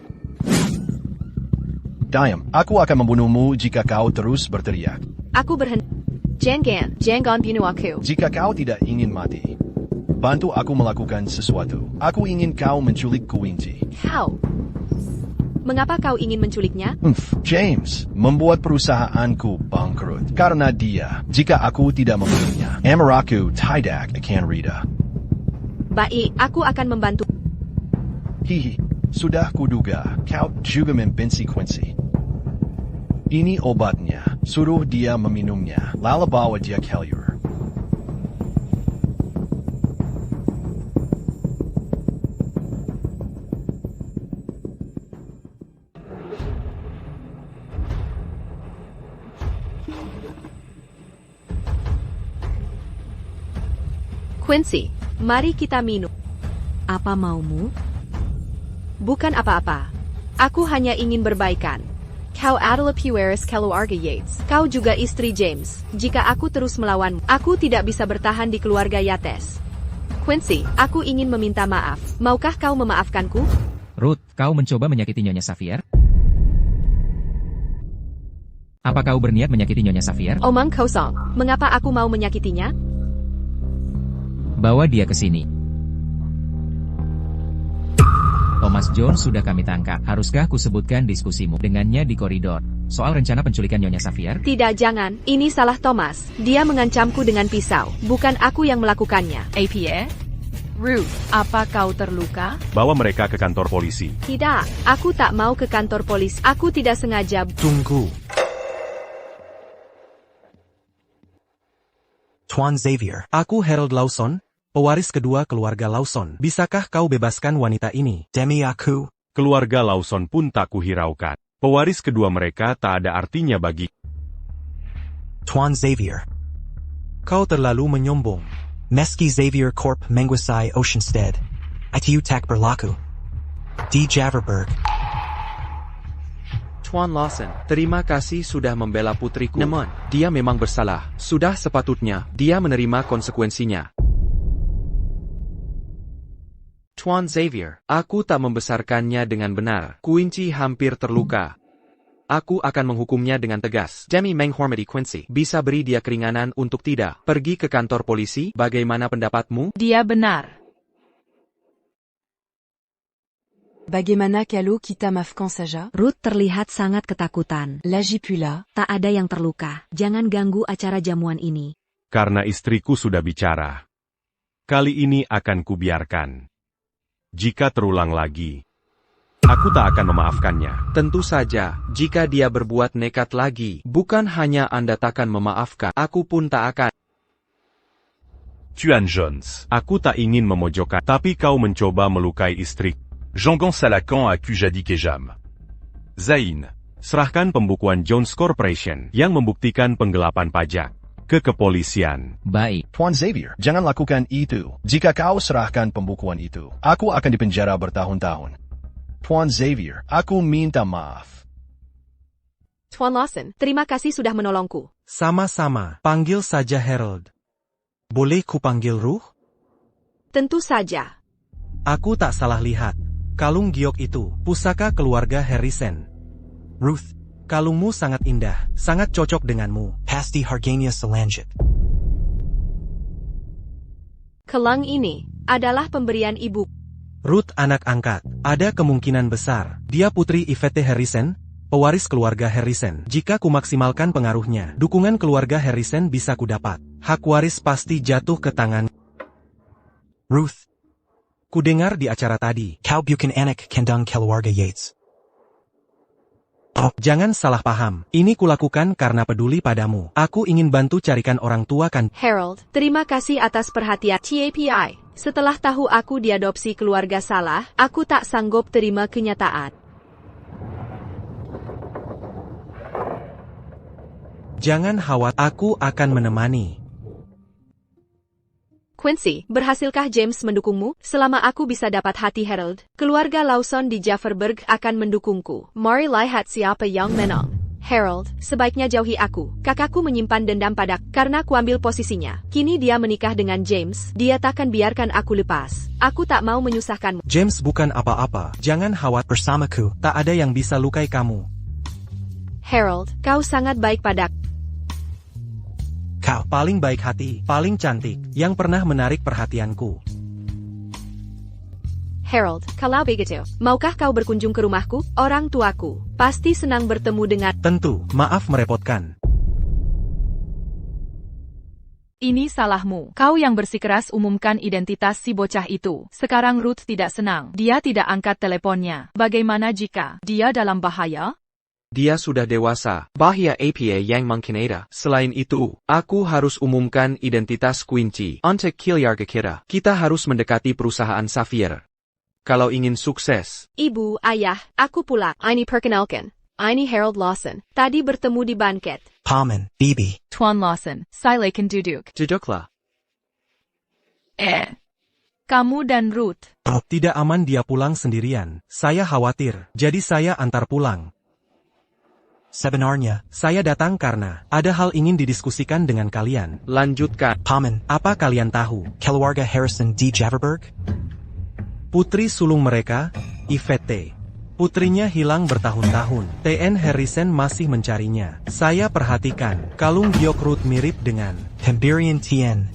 Diam, aku akan membunuhmu jika kau terus berteriak. Aku berhenti. Jangan bunuh aku. Jika kau tidak ingin mati, bantu aku melakukan sesuatu. Aku ingin kau menculik Quincy. Kau. Mengapa kau ingin menculiknya? James, membuat perusahaanku bangkrut. Karena dia, jika aku tidak membunuhnya, Amaraku tidak akan reda. Baik, aku akan membantu. Hihi, sudah kuduga, kau juga membenci Quincy. Ini obatnya. Suruh dia meminumnya, lalu bawa dia keluar. Quincy, mari kita minum. Apa maumu? Bukan apa-apa. Aku hanya ingin berbaikan. Kau adalah Pueris keluarga Yates. Kau juga istri James. Jika aku terus melawanmu, aku tidak bisa bertahan di keluarga Yates. Quincy, aku ingin meminta maaf. Maukah kau memaafkanku? Ruth, kau mencoba menyakiti Nyonya Xavier? Apa kau berniat menyakiti Nyonya Xavier? Omong kosong. Mengapa aku mau menyakitinya? Bawa dia ke sini. Thomas Jones sudah kami tangkap. Haruskah kusebutkan diskusimu dengannya di koridor soal rencana penculikan Nyonya Xavier? Tidak, jangan. Ini salah Thomas. Dia mengancamku dengan pisau. Bukan aku yang melakukannya. APA? Ruth, apa kau terluka? Bawa mereka ke kantor polisi. Tidak, aku tak mau ke kantor polisi. Aku tidak sengaja. Tunggu. Tuan Xavier. Aku Harold Lawson, pewaris kedua keluarga Lawson. Bisakah kau bebaskan wanita ini? Demi aku. Keluarga Lawson pun tak kuhiraukan. Pewaris kedua mereka tak ada artinya bagi. Tuan Xavier. Kau terlalu menyombong. Meski Xavier Corp menguasai Oceanstead, itu tak berlaku. Di Javerberg. Tuan Lawson, terima kasih sudah membela putriku. Namun, dia memang bersalah. Sudah sepatutnya dia menerima konsekuensinya. Tuan Xavier, aku tak membesarkannya dengan benar. Quincy hampir terluka. Aku akan menghukumnya dengan tegas. Demi menghormati Quincy, bisa beri dia keringanan untuk tidak pergi ke kantor polisi. Bagaimana pendapatmu? Dia benar. Bagaimana kalau kita maafkan saja? Ruth terlihat sangat ketakutan. Lagi pula, tak ada yang terluka. Jangan ganggu acara jamuan ini. Karena istriku sudah bicara. Kali ini akan kubiarkan. Jika terulang lagi, aku tak akan memaafkannya. Tentu saja, jika dia berbuat nekat lagi, bukan hanya Anda takkan memaafkan, aku pun tak akan. Tuan Jones. Aku tak ingin memojokkan, tapi kau mencoba melukai istri. Jean-Gon Salacan accuse Jadi Kejam. Zain, serahkan pembukuan Jones Corporation yang membuktikan penggelapan pajak ke kepolisian. Baik. Tuan Xavier, jangan lakukan itu. Jika kau serahkan pembukuan itu, aku akan dipenjara bertahun-tahun. Tuan Xavier, aku minta maaf. Tuan Lawson, terima kasih sudah menolongku. Sama-sama. Panggil saja Harold. Boleh ku panggil Ruth? Tentu saja. Aku tak salah lihat. Kalung giok itu, pusaka keluarga Harrison. Ruth, Kalungmu sangat indah, sangat cocok denganmu. Pasti harganya selanjut. Kelang ini adalah pemberian ibu. Ruth anak angkat, ada kemungkinan besar. Dia putri Yvette Harrison, pewaris keluarga Harrison. Jika kumaksimalkan pengaruhnya, dukungan keluarga Harrison bisa kudapat. Hak waris pasti jatuh ke tangan. Ruth, Kudengar di acara tadi. kau bukan anak kandung keluarga Yates. Jangan salah paham, ini kulakukan karena peduli padamu. Aku ingin bantu carikan orang tua kan. Harold, terima kasih atas perhatian TAPI. Setelah tahu aku diadopsi keluarga salah, aku tak sanggup terima kenyataan. Jangan khawatir, aku akan menemani. Quincy, berhasilkah James mendukungmu? Selama aku bisa dapat hati Harold, keluarga Lawson di Jafferburg akan mendukungku. Mari lihat siapa yang menang. Harold, sebaiknya jauhi aku. Kakakku menyimpan dendam padaku karena kuambil posisinya. Kini dia menikah dengan James, dia takkan biarkan aku lepas. Aku tak mau menyusahkanmu. James bukan apa-apa, jangan khawatir. Bersamaku, Tak ada yang bisa lukai kamu. Harold, kau sangat baik padaku. Kau paling baik hati, paling cantik, yang pernah menarik perhatianku. Harold, kalau begitu, maukah kau berkunjung ke rumahku? Orang tuaku pasti senang bertemu dengan... Tentu, maaf merepotkan. Ini salahmu. Kau yang bersikeras umumkan identitas si bocah itu. Sekarang Ruth tidak senang. Dia tidak angkat teleponnya. Bagaimana jika dia dalam bahaya? Dia sudah dewasa, bahaya apa yang mungkin ada. Selain itu, aku harus umumkan identitas Quincy. Untuk keluarga kita, kita harus mendekati perusahaan Sapphire. Kalau ingin sukses. Ibu, ayah, aku pulang. Ini perkenalkan. Ini Harold Lawson. Tadi bertemu di banket. Paman, Bibi. Tuan Lawson, silakan duduk. Duduklah. Kamu dan Ruth. Tidak aman dia pulang sendirian. Saya khawatir, jadi saya antar pulang. Sebenarnya, Saya datang karena ada hal ingin didiskusikan dengan kalian. Lanjutkan. Paman, Apa kalian tahu? keluarga Harrison di Jafferburg? Putri sulung mereka, Yvette. Putrinya hilang bertahun-tahun. TN Harrison masih mencarinya. Saya perhatikan, kalung giok Ruth mirip dengan Pemberian Tien.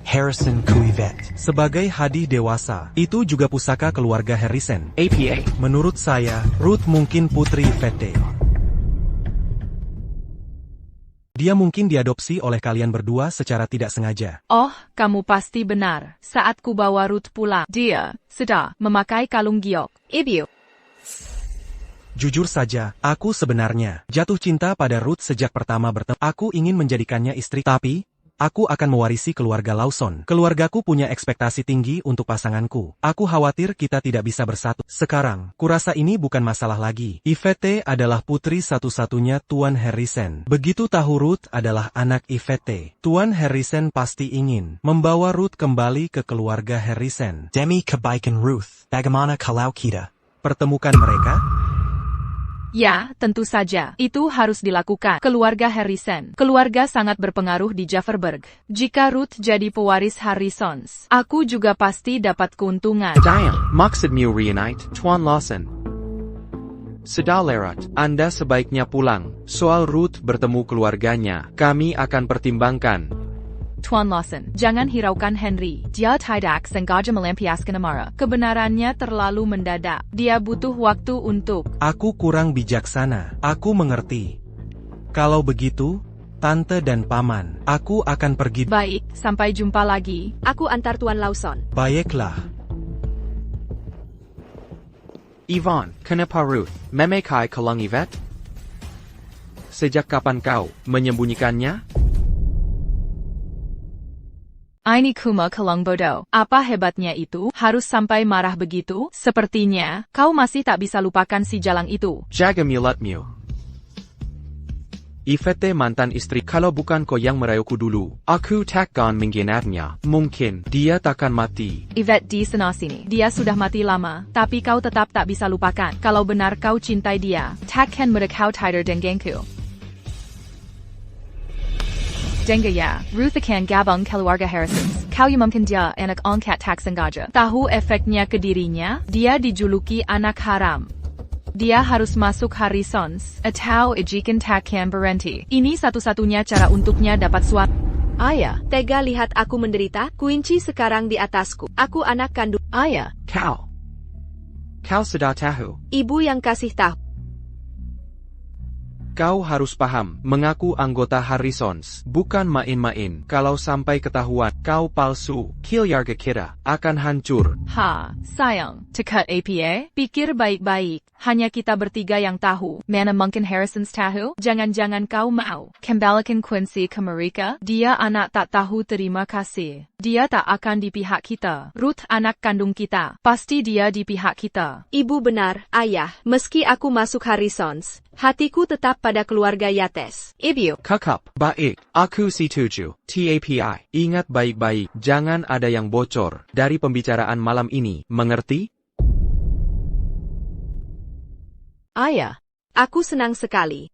Harrison Yvette. sebagai hadiah dewasa. Itu juga pusaka keluarga Harrison. APA. Menurut saya, Ruth mungkin putri Yvette. Dia mungkin diadopsi oleh kalian berdua secara tidak sengaja. Oh, kamu pasti benar. Saat ku bawa Ruth pulang, dia sudah memakai kalung giok. Ibu. Jujur saja, aku sebenarnya jatuh cinta pada Ruth sejak pertama bertemu. Aku ingin menjadikannya istri, tapi aku akan mewarisi keluarga Lawson. Keluargaku punya ekspektasi tinggi untuk pasanganku. Aku khawatir kita tidak bisa bersatu. Sekarang, kurasa ini bukan masalah lagi. Yvette adalah putri satu-satunya Tuan Harrison. Begitu tahu Ruth adalah anak Yvette, Tuan Harrison pasti ingin membawa Ruth kembali ke keluarga Harrison. Demi kebaikan Ruth, bagaimana kalau kita Pertemukan mereka? Ya, tentu saja. Itu harus dilakukan. Keluarga Harrison. Keluarga sangat berpengaruh di Jafferburg. Jika Ruth jadi pewaris Harrisons, aku juga pasti dapat keuntungan. Diam, maksudmu reunite, Tuan Lawson. Sudah lewat, Anda sebaiknya pulang. Soal Ruth bertemu keluarganya, kami akan pertimbangkan. Tuan Lawson, jangan hiraukan Henry. Dia tidak sengaja melampiaskan amarah. Kebenarannya terlalu mendadak. Dia butuh waktu untuk... Aku kurang bijaksana. Aku mengerti. Kalau begitu, Tante dan Paman, aku akan pergi. Baik, sampai jumpa lagi. Aku antar Tuan Lawson. Baiklah. Yvonne, kenapa Ruth memakai kalung Yvette? Sejak kapan kau menyembunyikannya? Ini kuma kalung bodoh. Apa hebatnya itu? Harus sampai marah begitu? Sepertinya, kau masih tak bisa lupakan si jalang itu. Jaga mulutmu. Yvette mantan istri. Kalau bukan kau yang merayuku dulu, aku takkan mengingatnya. Mungkin dia takkan mati. Yvette di sana-sini. Dia sudah mati lama, tapi kau tetap tak bisa lupakan. Kalau benar kau cintai dia, takkan mudah kau tidur denganku. Denga ya, Ruth akan gabung keluarga Harrison. Kau mungkin dia anak angkat tak sengaja. Tahu efeknya ke dirinya, dia dijuluki anak haram. Dia harus masuk Harrisons, atau ijikan takkan berhenti. Ini satu-satunya cara untuknya dapat suatu. Ayah, tega lihat aku menderita? Kunci sekarang di atasku. Aku anak kandung. Ayah. Kau sudah tahu. Ibu yang kasih tahu. Kau harus paham, mengaku anggota Harrisons bukan main-main. Kalau sampai ketahuan kau palsu, keluarga kita akan hancur. Sayang, dekat APA, pikir baik-baik. Hanya kita bertiga yang tahu. Mana mungkin Harrisons tahu? Jangan-jangan kau mau kembalikan Quincy ke mereka? Dia anak tak tahu terima kasih. Dia tak akan di pihak kita. Ruth anak kandung kita. Pasti dia di pihak kita. Ibu benar, ayah. Meski aku masuk Harrisons, hatiku tetap pada keluarga Yates. Ibu. Kakak, baik. Aku setuju. TAPI. Ingat baik-baik. Jangan ada yang bocor dari pembicaraan malam ini. Mengerti? Ayah. Aku senang sekali.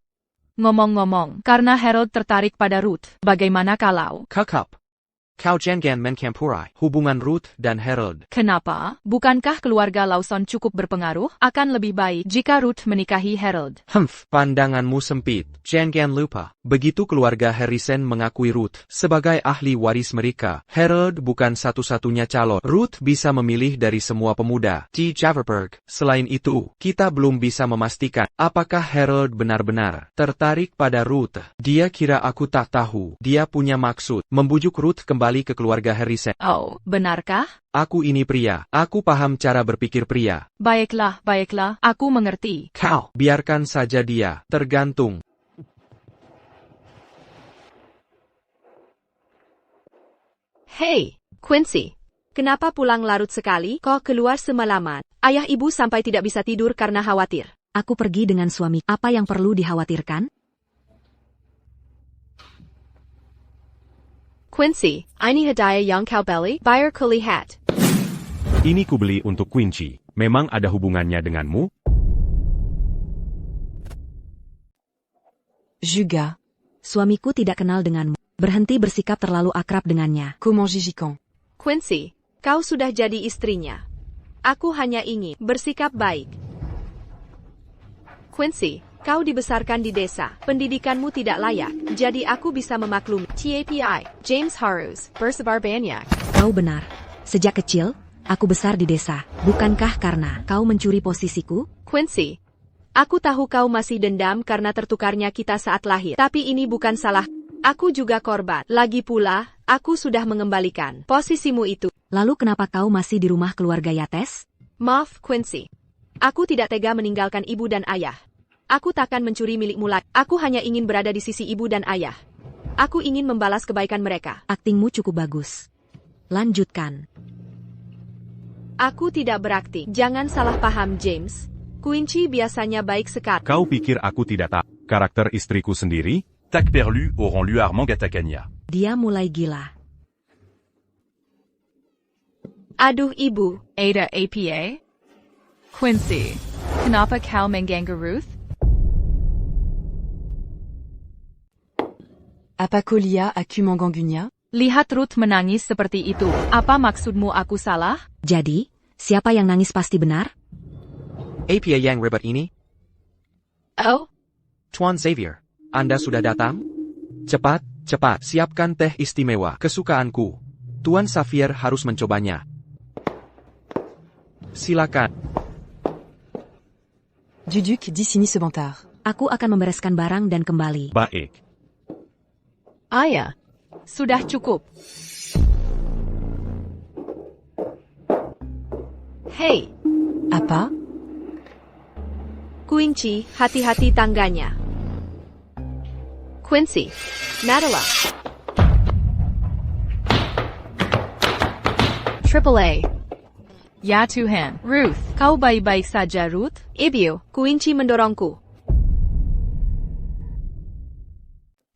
Ngomong-ngomong, karena Harold tertarik pada Ruth, bagaimana kalau? Kakak. Kau jangan mencampurai hubungan Ruth dan Harold. Kenapa? Bukankah keluarga Lawson cukup berpengaruh? Akan lebih baik jika Ruth menikahi Harold. Pandanganmu sempit. Jangan lupa, begitu keluarga Harrison mengakui Ruth sebagai ahli waris mereka, Harold bukan satu-satunya calon. Ruth bisa memilih dari semua pemuda di Javerberg. Selain itu, kita belum bisa memastikan apakah Harold benar-benar tertarik pada Ruth. Dia kira aku tak tahu. Dia punya maksud membujuk Ruth kembali ke keluarga Harrison. Oh, benarkah? Aku ini pria. Aku paham cara berpikir pria. Baiklah, aku mengerti. Kau, biarkan saja dia. Tergantung. Hey, Quincy. Kenapa pulang larut sekali? Kau keluar semalaman. Ayah ibu sampai tidak bisa tidur karena khawatir. Aku pergi dengan suami. Apa yang perlu dikhawatirkan? Quincy, ini hadiah yang kau beli, bayar kulihat. Ini kubeli untuk Quincy. Memang ada hubungannya denganmu? Juga. Suamiku tidak kenal denganmu. Berhenti bersikap terlalu akrab dengannya. Comment Gigican? Quincy, kau sudah jadi istrinya. Aku hanya ingin bersikap baik. Quincy, kau dibesarkan di desa. Pendidikanmu tidak layak, jadi aku bisa memaklumi. TAPI, James Harrows, bersebar banyak. Kau benar. Sejak kecil, aku besar di desa. Bukankah karena kau mencuri posisiku? Quincy, aku tahu kau masih dendam karena tertukarnya kita saat lahir. Tapi ini bukan salah. Aku juga korban. Lagi pula, aku sudah mengembalikan posisimu itu. Lalu kenapa kau masih di rumah keluarga Yates? Maaf, Quincy. Aku tidak tega meninggalkan ibu dan ayah. Aku takkan mencuri milikmu lagi. Aku hanya ingin berada di sisi ibu dan ayah. Aku ingin membalas kebaikan mereka. Aktingmu cukup bagus. Lanjutkan. Aku tidak berakting. Jangan salah paham, James. Quincy biasanya baik sekali. Kau pikir aku tidak tahu karakter istriku sendiri? Tac perlu auront luar Mangatakania. Dia mulai gila. Aduh ibu. Ada APA? Quincy, kenapa kau mengganggu Ruth? Apa kuliah aku mengganggunya? Lihat Ruth menangis seperti itu. Apa maksudmu aku salah? Jadi, siapa yang nangis pasti benar? APA yang ribet ini? Oh? Tuan Xavier, Anda sudah datang? Cepat, siapkan teh istimewa kesukaanku. Tuan Xavier harus mencobanya. Silakan. Duduk di sini sebentar. Aku akan membereskan barang dan kembali. Baik. Ayah. Sudah cukup. Hey. Apa? Quincy, hati-hati tangganya. Quincy. Nadala. Triple A. Ya Tuhan. Ruth, kau baik-baik saja Ruth? Ibu, Quincy mendorongku.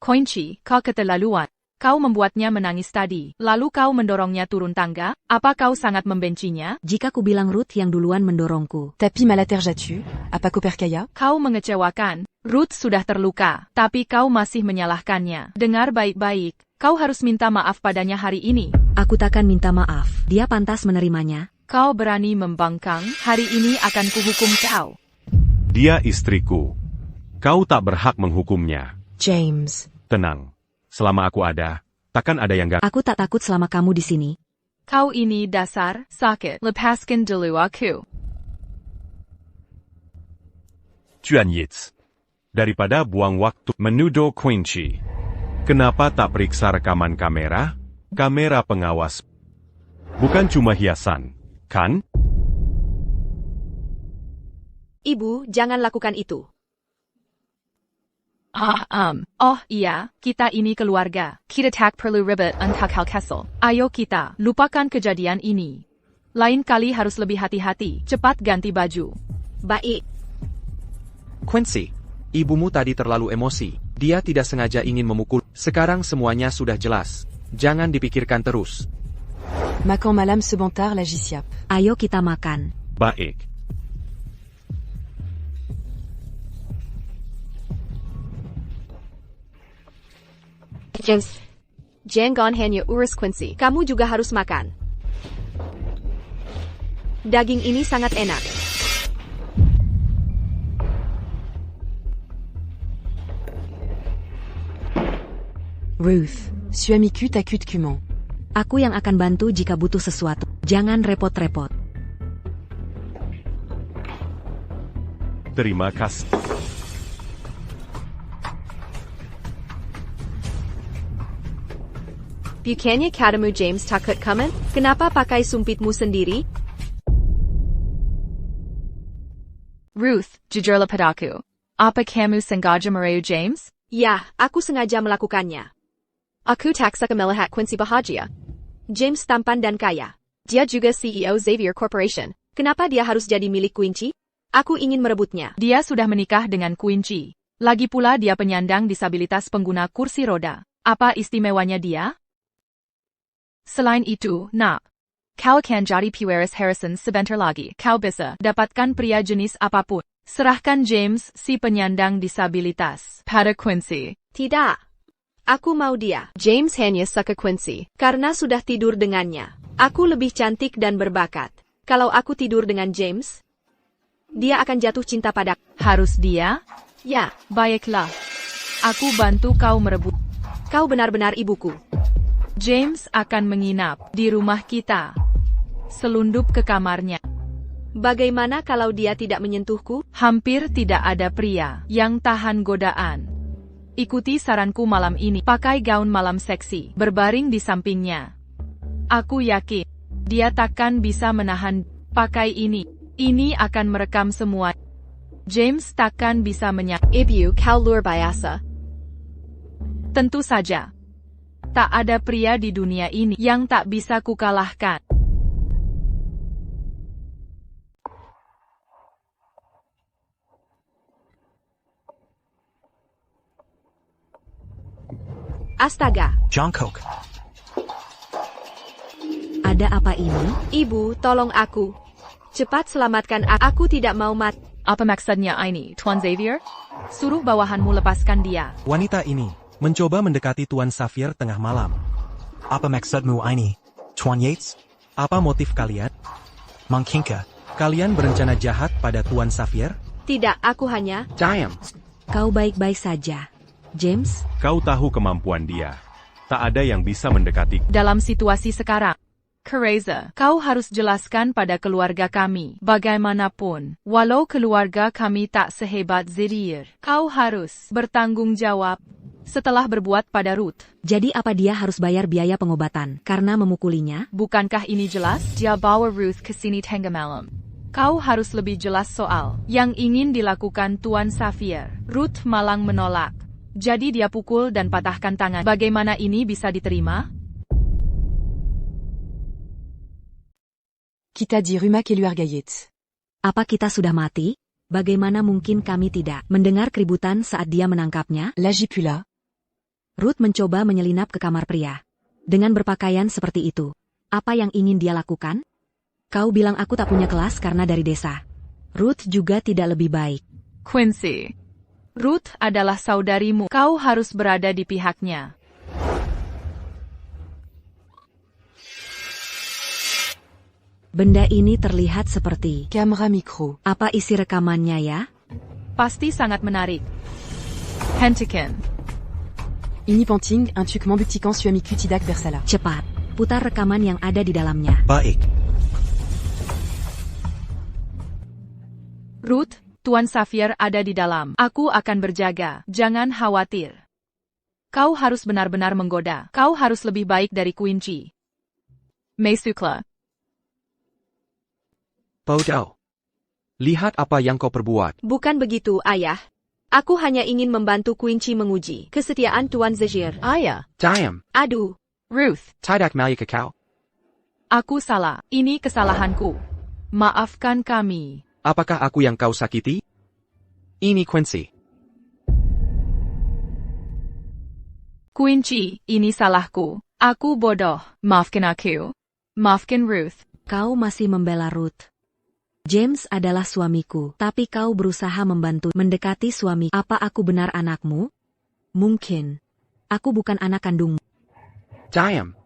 Quincy, kau keterlaluan. Kau membuatnya menangis tadi, lalu kau mendorongnya turun tangga? Apa kau sangat membencinya? Jika ku bilang Ruth yang duluan mendorongku. Tapi malater jatu? Apa ku percaya? Kau mengecewakan. Ruth sudah terluka, tapi kau masih menyalahkannya. Dengar baik-baik. Kau harus minta maaf padanya hari ini. Aku takkan minta maaf. Dia pantas menerimanya. Kau berani membangkang, hari ini akan kuhukum kau. Dia istriku. Kau tak berhak menghukumnya. James. Tenang. Selama aku ada, takkan ada yang gak... Aku tak takut selama kamu di sini. Kau ini dasar, sakit. Lepaskan dulu aku. Tuan Yates. Daripada buang waktu menuduh Quincy. Kenapa tak periksa rekaman kamera? Kamera pengawas. Bukan cuma hiasan, kan? Ibu, jangan lakukan itu. Oh iya, kita ini keluarga. Kita tak perlu ribet untuk hal kesel. Ayo kita, lupakan kejadian ini. Lain kali harus lebih hati-hati. Cepat ganti baju. Baik. Quincy, ibumu tadi terlalu emosi. Dia tidak sengaja ingin memukul. Sekarang semuanya sudah jelas. Jangan dipikirkan terus. Makan malam sebentar lagi siap. Ayo kita makan. Baik. James. Jangan hanya urus Quincy. Kamu juga harus makan. Daging ini sangat enak. Ruth, suamiku takut kuman. Aku yang akan bantu jika butuh sesuatu. Jangan repot-repot. Terima kasih. Bukannya katamu James takut kaman? Kenapa pakai sumpitmu sendiri? Ruth, jujurlah padaku. Apa kamu sengaja merayu James? Ya, aku sengaja melakukannya. Aku tak suka melihat Quincy bahagia. James tampan dan kaya. Dia juga CEO Xavier Corporation. Kenapa dia harus jadi milik Quincy? Aku ingin merebutnya. Dia sudah menikah dengan Quincy. Lagi pula dia penyandang disabilitas pengguna kursi roda. Apa istimewanya dia? Selain itu, nak, kau akan jadi pewaris Harrison sebentar lagi. Kau bisa dapatkan pria jenis apapun. Serahkan James, si penyandang disabilitas, pada Quincy. Tidak. Aku mau dia. James hanya suka Quincy, karena sudah tidur dengannya. Aku lebih cantik dan berbakat. Kalau aku tidur dengan James, dia akan jatuh cinta padaku. Harus dia? Ya. Baiklah. Aku bantu kau merebut. Kau benar-benar ibuku. James akan menginap di rumah kita. Selundup ke kamarnya. Bagaimana kalau dia tidak menyentuhku? Hampir tidak ada pria yang tahan godaan. Ikuti saranku malam ini. Pakai gaun malam seksi, berbaring di sampingnya. Aku yakin, dia takkan bisa menahan. Pakai ini. Ini akan merekam semua. James takkan bisa Ibu, kau luar biasa. Tentu saja. Tak ada pria di dunia ini yang tak bisa kukalahkan. Astaga. Jungkook. Ada apa ini? Ibu, tolong aku. Cepat selamatkan aku. Aku tidak mau mati. Apa maksudnya ini, Tuan Xavier? Suruh bawahanmu lepaskan dia. Wanita ini mencoba mendekati Tuan Xavier tengah malam. Apa maksudmu ini, Tuan Yates? Apa motif kalian? Mungkinkah Kalian berencana jahat pada Tuan Xavier? Tidak, aku hanya... Diam. Kau baik-baik saja. James? Kau tahu kemampuan dia. Tak ada yang bisa mendekati. Dalam situasi sekarang, Teresa, kau harus jelaskan pada keluarga kami. Bagaimanapun, walau keluarga kami tak sehebat Xavier, kau harus bertanggung jawab setelah berbuat pada Ruth. Jadi apa dia harus bayar biaya pengobatan karena memukulinya? Bukankah ini jelas? Dia bawa Ruth ke sini tengah malam. Kau harus lebih jelas soal yang ingin dilakukan Tuan Xavier. Ruth malang menolak. Jadi dia pukul dan patahkan tangan. Bagaimana ini bisa diterima? Kita di rumah keluarga Yates. Apa kita sudah mati? Bagaimana mungkin kami tidak mendengar keributan saat dia menangkapnya? Lagi pula. Ruth mencoba menyelinap ke kamar pria. Dengan berpakaian seperti itu. Apa yang ingin dia lakukan? Kau bilang aku tak punya kelas karena dari desa. Ruth juga tidak lebih baik. Quincy, Ruth adalah saudarimu. Kau harus berada di pihaknya. Benda ini terlihat seperti Kamera micro. apa isi rekamannya ya? Pasti sangat menarik. Hentikan. Iniponting, un truc membutiquant suamiku tidak bersalah. Cepat, putar rekaman yang ada di dalamnya. Baik. Ruth, Tuan Xavier ada di dalam. Aku akan berjaga. Jangan khawatir. Kau harus benar-benar menggoda. Kau harus lebih baik dari Quincy. Mesukla. Bodoh. Lihat apa yang kau perbuat. Bukan begitu, Ayah. Aku hanya ingin membantu Quincy menguji kesetiaan Tuan Xavier. Ayah. Diam. Aduh. Ruth. Tidak malika kau. Aku salah. Ini kesalahanku. Maafkan kami. Apakah aku yang kau sakiti? Ini Quincy. Quincy, ini salahku. Aku bodoh. Maafkan aku. Maafkan Ruth. Kau masih membela Ruth. James adalah suamiku, tapi kau berusaha membantu mendekati suami. Apa aku benar anakmu? Mungkin. Aku bukan anak kandungmu. Diam.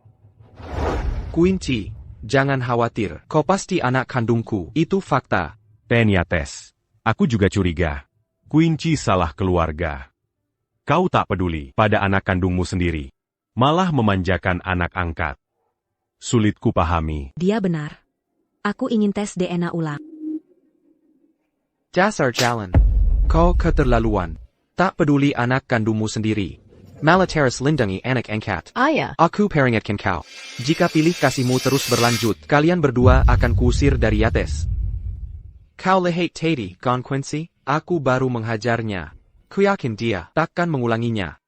Quincy, jangan khawatir. Kau pasti anak kandungku. Itu fakta. Yates. Aku juga curiga. Quincy salah keluarga. Kau tak peduli pada anak kandungmu sendiri. Malah memanjakan anak angkat. Sulit kupahami. Dia benar. Aku ingin tes DNA ulang. Dasar jalan. Kau keterlaluan. Tak peduli anak kandungmu sendiri. Malah terus lindungi anak angkat. Ayah. Aku peringatkan kau. Jika pilih kasihmu terus berlanjut, kalian berdua akan kuusir dari Yates. Kau lihat Teddy, Gon Quincy? Aku baru menghajarnya. Kuyakin dia takkan mengulanginya.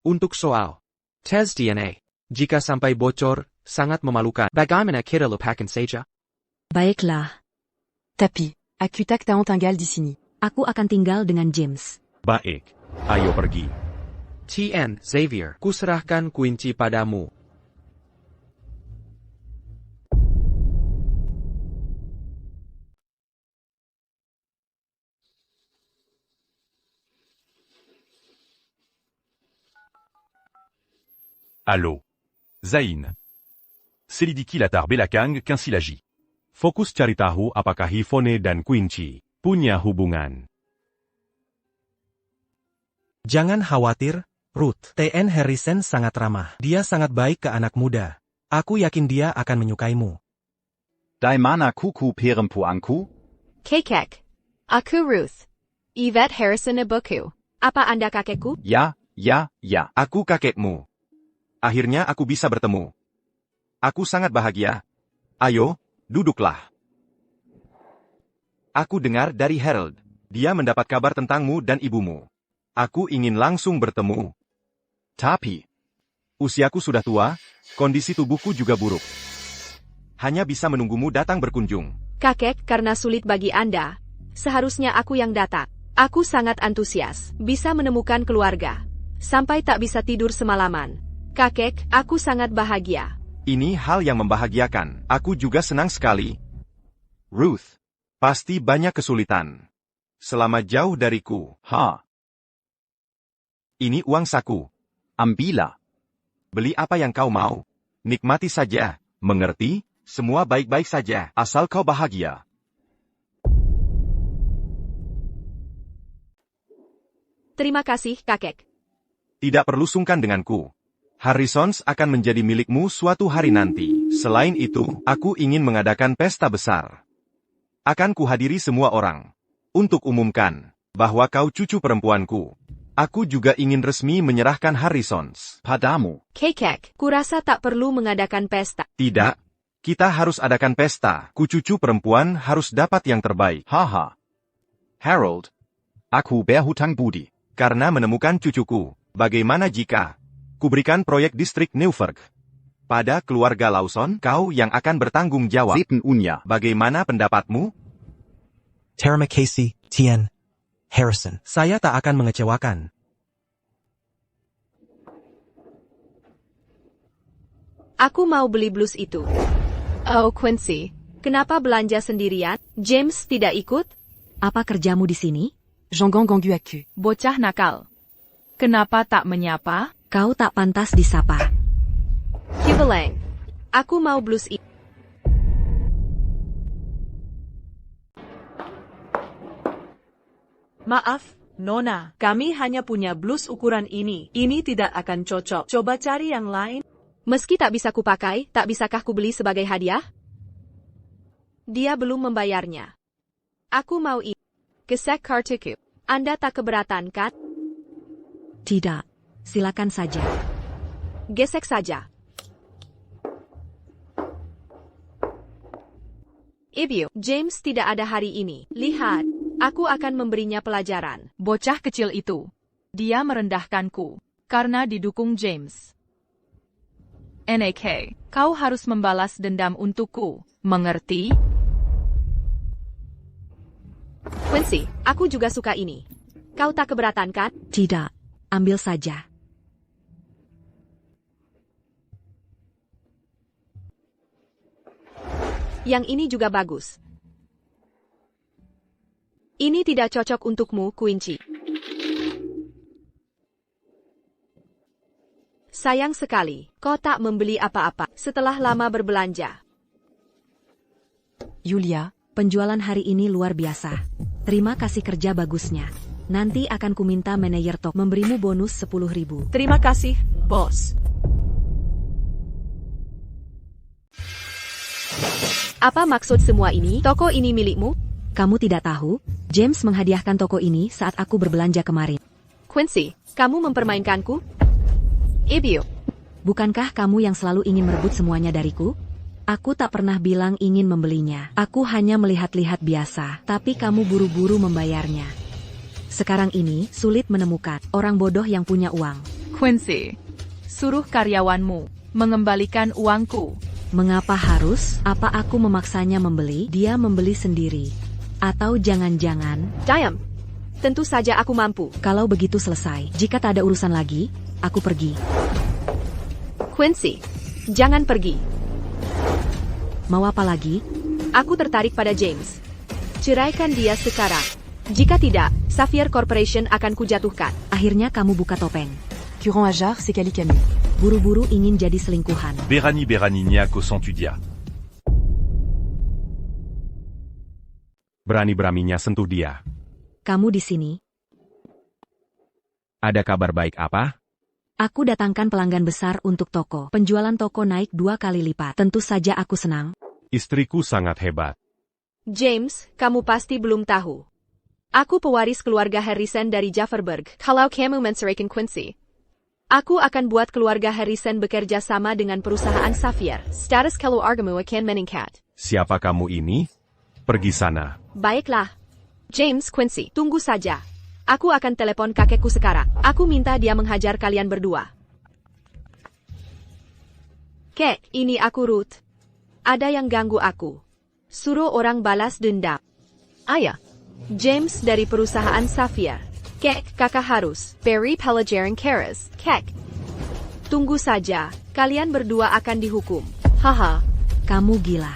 Untuk soal tes DNA, jika sampai bocor, sangat memalukan. Bagaimana kita lupakan saja? Baiklah. Tapi, aku tak tahu tinggal di sini. Aku akan tinggal dengan James. Baik. Ayo pergi. Tn. Xavier, kuserahkan Quincy padamu. Allô. Zain. Selidiki latar belakang qu'ainsi l'agit. Fokus cari tahu apakah Hifone dan Quincy punya hubungan. Jangan khawatir, Ruth. TN Harrison sangat ramah. Dia sangat baik ke anak muda. Aku yakin dia akan menyukaimu. Daimana kuku perempu angku? Kakek. Aku Ruth. Yvette Harrison Ibuku. Apa Anda kakekku? Ya. Aku kakekmu. Akhirnya aku bisa bertemu. Aku sangat bahagia. Ayo, duduklah. Aku dengar dari Harold. Dia mendapat kabar tentangmu dan ibumu. Aku ingin langsung bertemu. Tapi, usiaku sudah tua, kondisi tubuhku juga buruk. Hanya bisa menunggumu datang berkunjung. Kakek, karena sulit bagi Anda, seharusnya aku yang datang. Aku sangat antusias, bisa menemukan keluarga. Sampai tak bisa tidur semalaman. Kakek, aku sangat bahagia. Ini hal yang membahagiakan. Aku juga senang sekali. Ruth, pasti banyak kesulitan. Selama jauh dariku. Ini uang saku. Ambillah. Beli apa yang kau mau. Nikmati saja. Mengerti? Semua baik-baik saja, asal kau bahagia. Terima kasih, kakek. Tidak perlu sungkan denganku. Harrisons akan menjadi milikmu suatu hari nanti. Selain itu, aku ingin mengadakan pesta besar. Akan kuhadiri semua orang. Untuk umumkan bahwa kau cucu perempuanku. Aku juga ingin resmi menyerahkan Harrisons padamu. Kakek, kurasa tak perlu mengadakan pesta. Tidak. Kita harus adakan pesta. Cucu perempuan harus dapat yang terbaik. Harold, aku berhutang budi. Karena menemukan cucuku. Bagaimana jika kuberikan proyek distrik Newburgh pada keluarga Lawson? Kau yang akan bertanggung jawab. Bagaimana pendapatmu? Terima kasih, Tn. Harrison. Saya tak akan mengecewakan. Aku mau beli blus itu. Oh, Quincy. Kenapa belanja sendirian? James tidak ikut? Apa kerjamu di sini? J'enganggu aku. Bocah nakal. Kenapa tak menyapa? Kau tak pantas disapa. Hubeleng. Aku mau blus itu. Maaf, Nona, kami hanya punya blus ukuran ini. Ini tidak akan cocok. Coba cari yang lain. Meski tak bisa kupakai, tak bisakah kubeli sebagai hadiah? Dia belum membayarnya. Aku mau ini. Gesek kartuku. Anda tak keberatan, kan? Tidak. Silakan saja. Gesek saja. Ibu, James tidak ada hari ini. Lihat, aku akan memberinya pelajaran. Bocah kecil itu. Dia merendahkanku. Karena didukung James. NAK, kau harus membalas dendam untukku. Mengerti? Quincy, aku juga suka ini. Kau tak keberatan, kan? Tidak. Ambil saja. Yang ini juga bagus. Ini tidak cocok untukmu, Quincy. Sayang sekali, kau tak membeli apa-apa setelah lama berbelanja. Yulia, penjualan hari ini luar biasa. Terima kasih kerja bagusnya. Nanti akan kuminta manajer toko memberimu bonus 10.000. Terima kasih, bos. Apa maksud semua ini? Toko ini milikmu? Kamu tidak tahu? James menghadiahkan toko ini saat aku berbelanja kemarin. Quincy, kamu mempermainkanku? Ibu. Bukankah kamu yang selalu ingin merebut semuanya dariku? Aku tak pernah bilang ingin membelinya. Aku hanya melihat-lihat biasa, tapi kamu buru-buru membayarnya. Sekarang ini, sulit menemukan orang bodoh yang punya uang. Quincy, suruh karyawanmu mengembalikan uangku. Mengapa harus? Apa aku memaksanya membeli? Dia membeli sendiri. Atau jangan-jangan... Diam. Tentu saja aku mampu. Kalau begitu selesai. Jika tak ada urusan lagi, aku pergi. Quincy, jangan pergi. Mau apa lagi? Aku tertarik pada James. Ceraikan dia sekarang. Jika tidak, Sapphire Corporation akan kujatuhkan. Akhirnya kamu buka topeng. Curant Hajar, c'est Kali Camus. Buru-buru ingin jadi selingkuhan. Berani Niako Santudia. Berani-beraninya sentuh dia. Kamu di sini? Ada kabar baik apa? Aku datangkan pelanggan besar untuk toko. Penjualan toko naik 2 kali lipat. Tentu saja aku senang. Istriku sangat hebat. James, kamu pasti belum tahu. Aku pewaris keluarga Harrison dari Jafferburg. Kalau kamu menceraikan Quincy, aku akan buat keluarga Harrison bekerja sama dengan perusahaan Sapphire. Status keluargamu akan meningkat. Siapa kamu ini? Pergi sana. Baiklah. James, Quincy, tunggu saja. Aku akan telepon kakekku sekarang. Aku minta dia menghajar kalian berdua. Kek, ini aku Ruth. Ada yang ganggu aku. Suruh orang balas dendam. Ayah. James dari perusahaan Sapphire. Kek, kakak harus. Barry pelajaran keras. Kek. Tunggu saja. Kalian berdua akan dihukum. Haha. Kamu gila.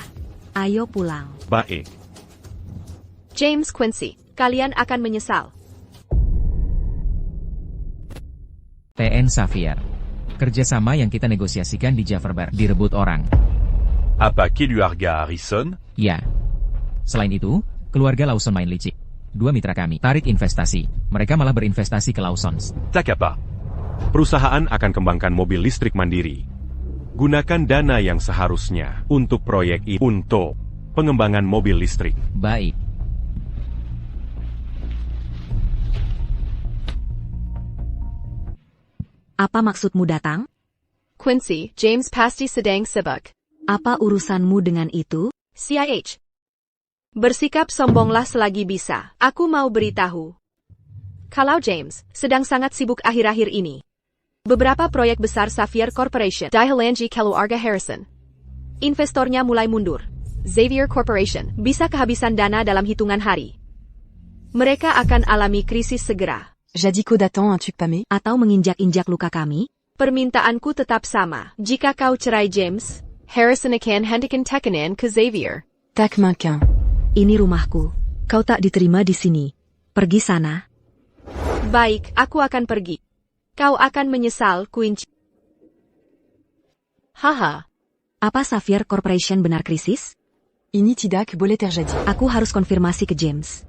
Ayo pulang. Baik. James, Quincy, kalian akan menyesal. TN Sapphire. Kerjasama yang kita negosiasikan di Jafferburg direbut orang. Apa keluarga Harrison? Ya. Selain itu, keluarga Lawson main licik. 2 mitra kami tarik investasi. Mereka malah berinvestasi ke Lawsons. Tak apa. Perusahaan akan kembangkan mobil listrik mandiri. Gunakan dana yang seharusnya untuk proyek itu untuk pengembangan mobil listrik. Baik. Apa maksudmu datang? Quincy, James pasti sedang sibuk. Apa urusanmu dengan itu? CIH. Bersikap sombonglah selagi bisa. Aku mau beritahu. Kalau James sedang sangat sibuk akhir-akhir ini. Beberapa proyek besar Sapphire Corporation dihalangi keluarga Harrison. Investornya mulai mundur. Xavier Corporation bisa kehabisan dana dalam hitungan hari. Mereka akan alami krisis segera. Jadico datant un truc pamé. Atau menginjak-injak luka kami? Permintaanku tetap sama. Jika kau cerai James, Harrison akan hentikan tekanan ke Xavier. Tak makin. Ini rumahku. Kau tak diterima di sini. Pergi sana. Baik, aku akan pergi. Kau akan menyesal, Quincy. Haha. Apa Sapphire Corporation benar krisis? Ini tidak boleh terjadi. Aku harus konfirmasi ke James.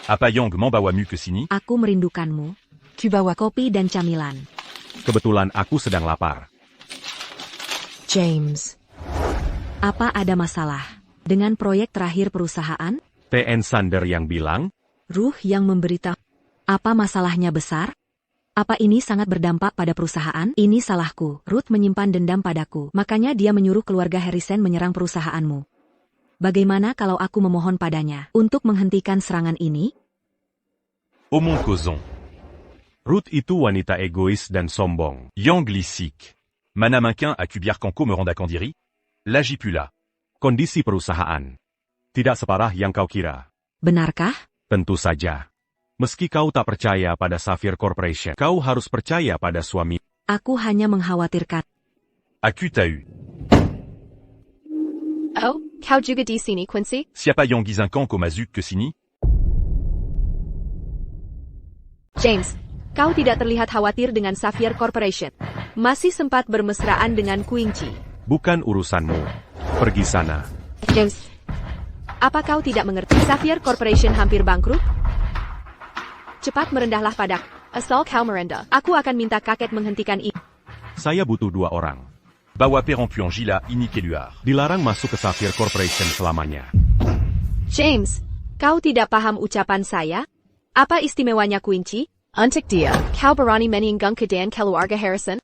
Apa yang membawa mu ke sini? Aku merindukanmu. Kubawa Kopi dan camilan. Kebetulan aku sedang lapar. James. Apa ada masalah dengan proyek terakhir perusahaan? TN Sander yang bilang, Ruh yang memberitahu. Apa masalahnya besar? Apa ini sangat berdampak pada perusahaan? Ini salahku. Ruth menyimpan dendam padaku. Makanya dia menyuruh keluarga Harrison menyerang perusahaanmu. Bagaimana kalau aku memohon padanya untuk menghentikan serangan ini? Omong kosong. Ruth itu wanita egois dan sombong. Yang glisik. Mana manquin à cubiar kanko me renda kandiri? L'agis pula. Kondisi perusahaan. Tidak separah yang kau kira. Benarkah? Tentu saja. Meski kau tak percaya pada Sapphire Corporation, kau harus percaya pada suami. Aku hanya mengkhawatirkan. Aku tahu. Oh, kau juga di sini, Quincy? Siapa yang gizinkan kau masuk ke sini? James, kau tidak terlihat khawatir dengan Sapphire Corporation. Masih sempat bermesraan dengan Quincy. Bukan urusanmu. Pergi sana. James, apa kau tidak mengerti Sapphire Corporation hampir bangkrut? Cepat merendahlah padaku. Asal kau merendah, aku akan minta kakek menghentikan ini. Saya butuh 2 orang. Bawa perempuan gila ini keluar. Dilarang masuk ke Sapphire Corporation selamanya. James, kau tidak paham ucapan saya? Apa istimewanya Quincy? Untuk dia, kau berani meninggang ke dan keluarga Harrison?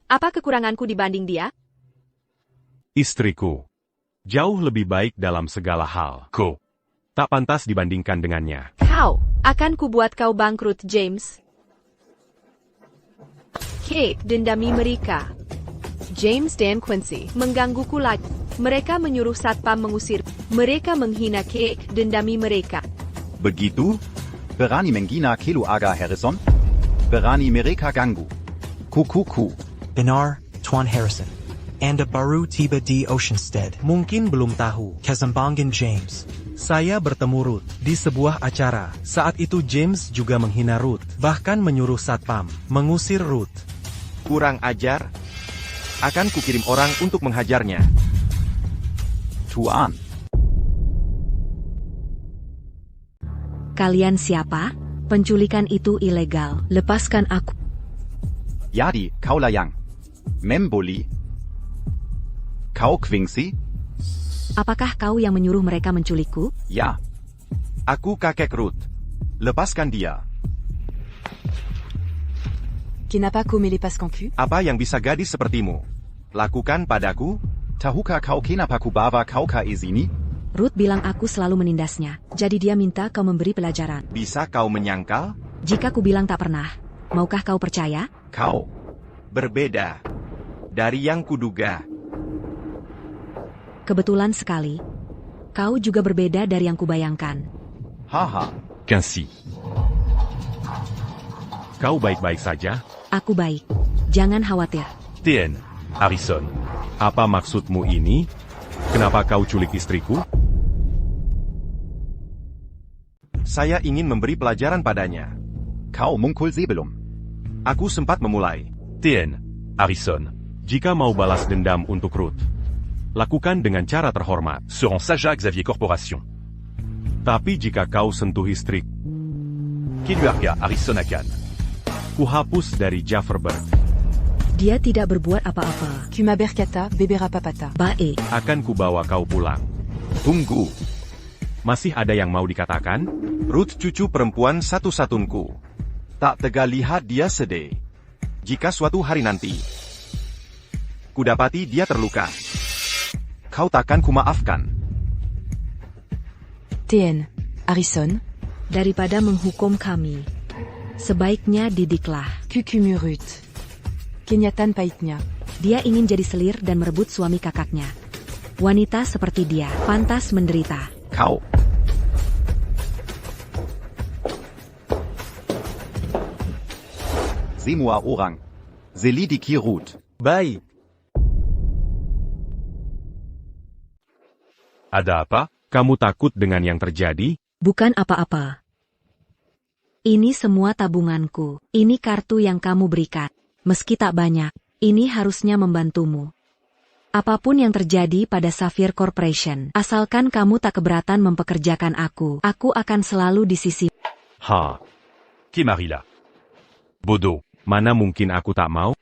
Apa kekuranganku dibanding dia? Istriku. Jauh lebih baik dalam segala hal. Kau tak pantas dibandingkan dengannya. Kau, akan kubuat kau bangkrut, James. Kate dendami mereka. James dan Quincy menggangguku lagi. Mereka menyuruh satpam mengusir. Mereka menghina Kate dendami mereka. Begitu? Berani menghina keluarga Harrison? Berani mereka ganggu. Kukuku. Benar, Tuan Harrison. Anda baru tiba di Oceanstead. Mungkin belum tahu. Kazambangan James. Saya bertemu Ruth di sebuah acara. Saat itu James juga menghina Ruth, bahkan menyuruh satpam mengusir Ruth. Kurang ajar. Akan kukirim orang untuk menghajarnya. Tuan. Kalian siapa? Penculikan itu ilegal. Lepaskan aku. Jadi, kau layang. Memboli. Kau Quincy? Apakah kau yang menyuruh mereka menculikku? Ya. Aku kakek Ruth. Lepaskan dia. Kenapa kau melepaskan ku? Apa yang bisa gadis sepertimu lakukan padaku? Tahukah kau kenapa ku bawa kau ke sini? Ruth bilang aku selalu menindasnya. Jadi dia minta kau memberi pelajaran. Bisa kau menyangkal? Jika ku bilang tak pernah, maukah kau percaya? Kau berbeda dari yang kuduga. Kebetulan sekali. Kau juga berbeda dari yang kubayangkan. Haha. Quincy. Kau baik-baik saja? Aku baik. Jangan khawatir. TN. Harrison. Apa maksudmu ini? Kenapa kau culik istriku? Saya ingin memberi pelajaran padanya. Kau mungkul sebelum. Aku sempat memulai. TN. Harrison. Jika mau balas dendam untuk Ruth, lakukan dengan cara terhormat. Seront Saja Xavier Corporation. Tapi jika kau sentuh istri, Keluarga Harrison akan kuhapus dari Jafferberg. Dia tidak berbuat apa-apa. Kuma berkata, bebera papata. Baik. Akan kubawa kau pulang. Tunggu. Masih ada yang mau dikatakan? Ruth cucu perempuan satu-satuku. Tak tega lihat dia sedih. Jika suatu hari nanti kudapati dia terluka, kau takkan kumaafkan. TN. Harrison. Daripada menghukum kami, sebaiknya didiklah. Kukumurut. Kenyataan pahitnya. Dia ingin jadi selir dan merebut suami kakaknya. Wanita seperti dia pantas menderita. Kau. Semua orang. Selidiki Ruth. Baik. Ada apa? Kamu takut dengan yang terjadi? Bukan apa-apa. Ini semua tabunganku. Ini kartu yang kamu berikan. Meski tak banyak, ini harusnya membantumu. Apapun yang terjadi pada Sapphire Corporation, asalkan kamu tak keberatan mempekerjakan aku akan selalu di sisi. Ha. Kemarilla. Bodoh, mana mungkin aku tak mau?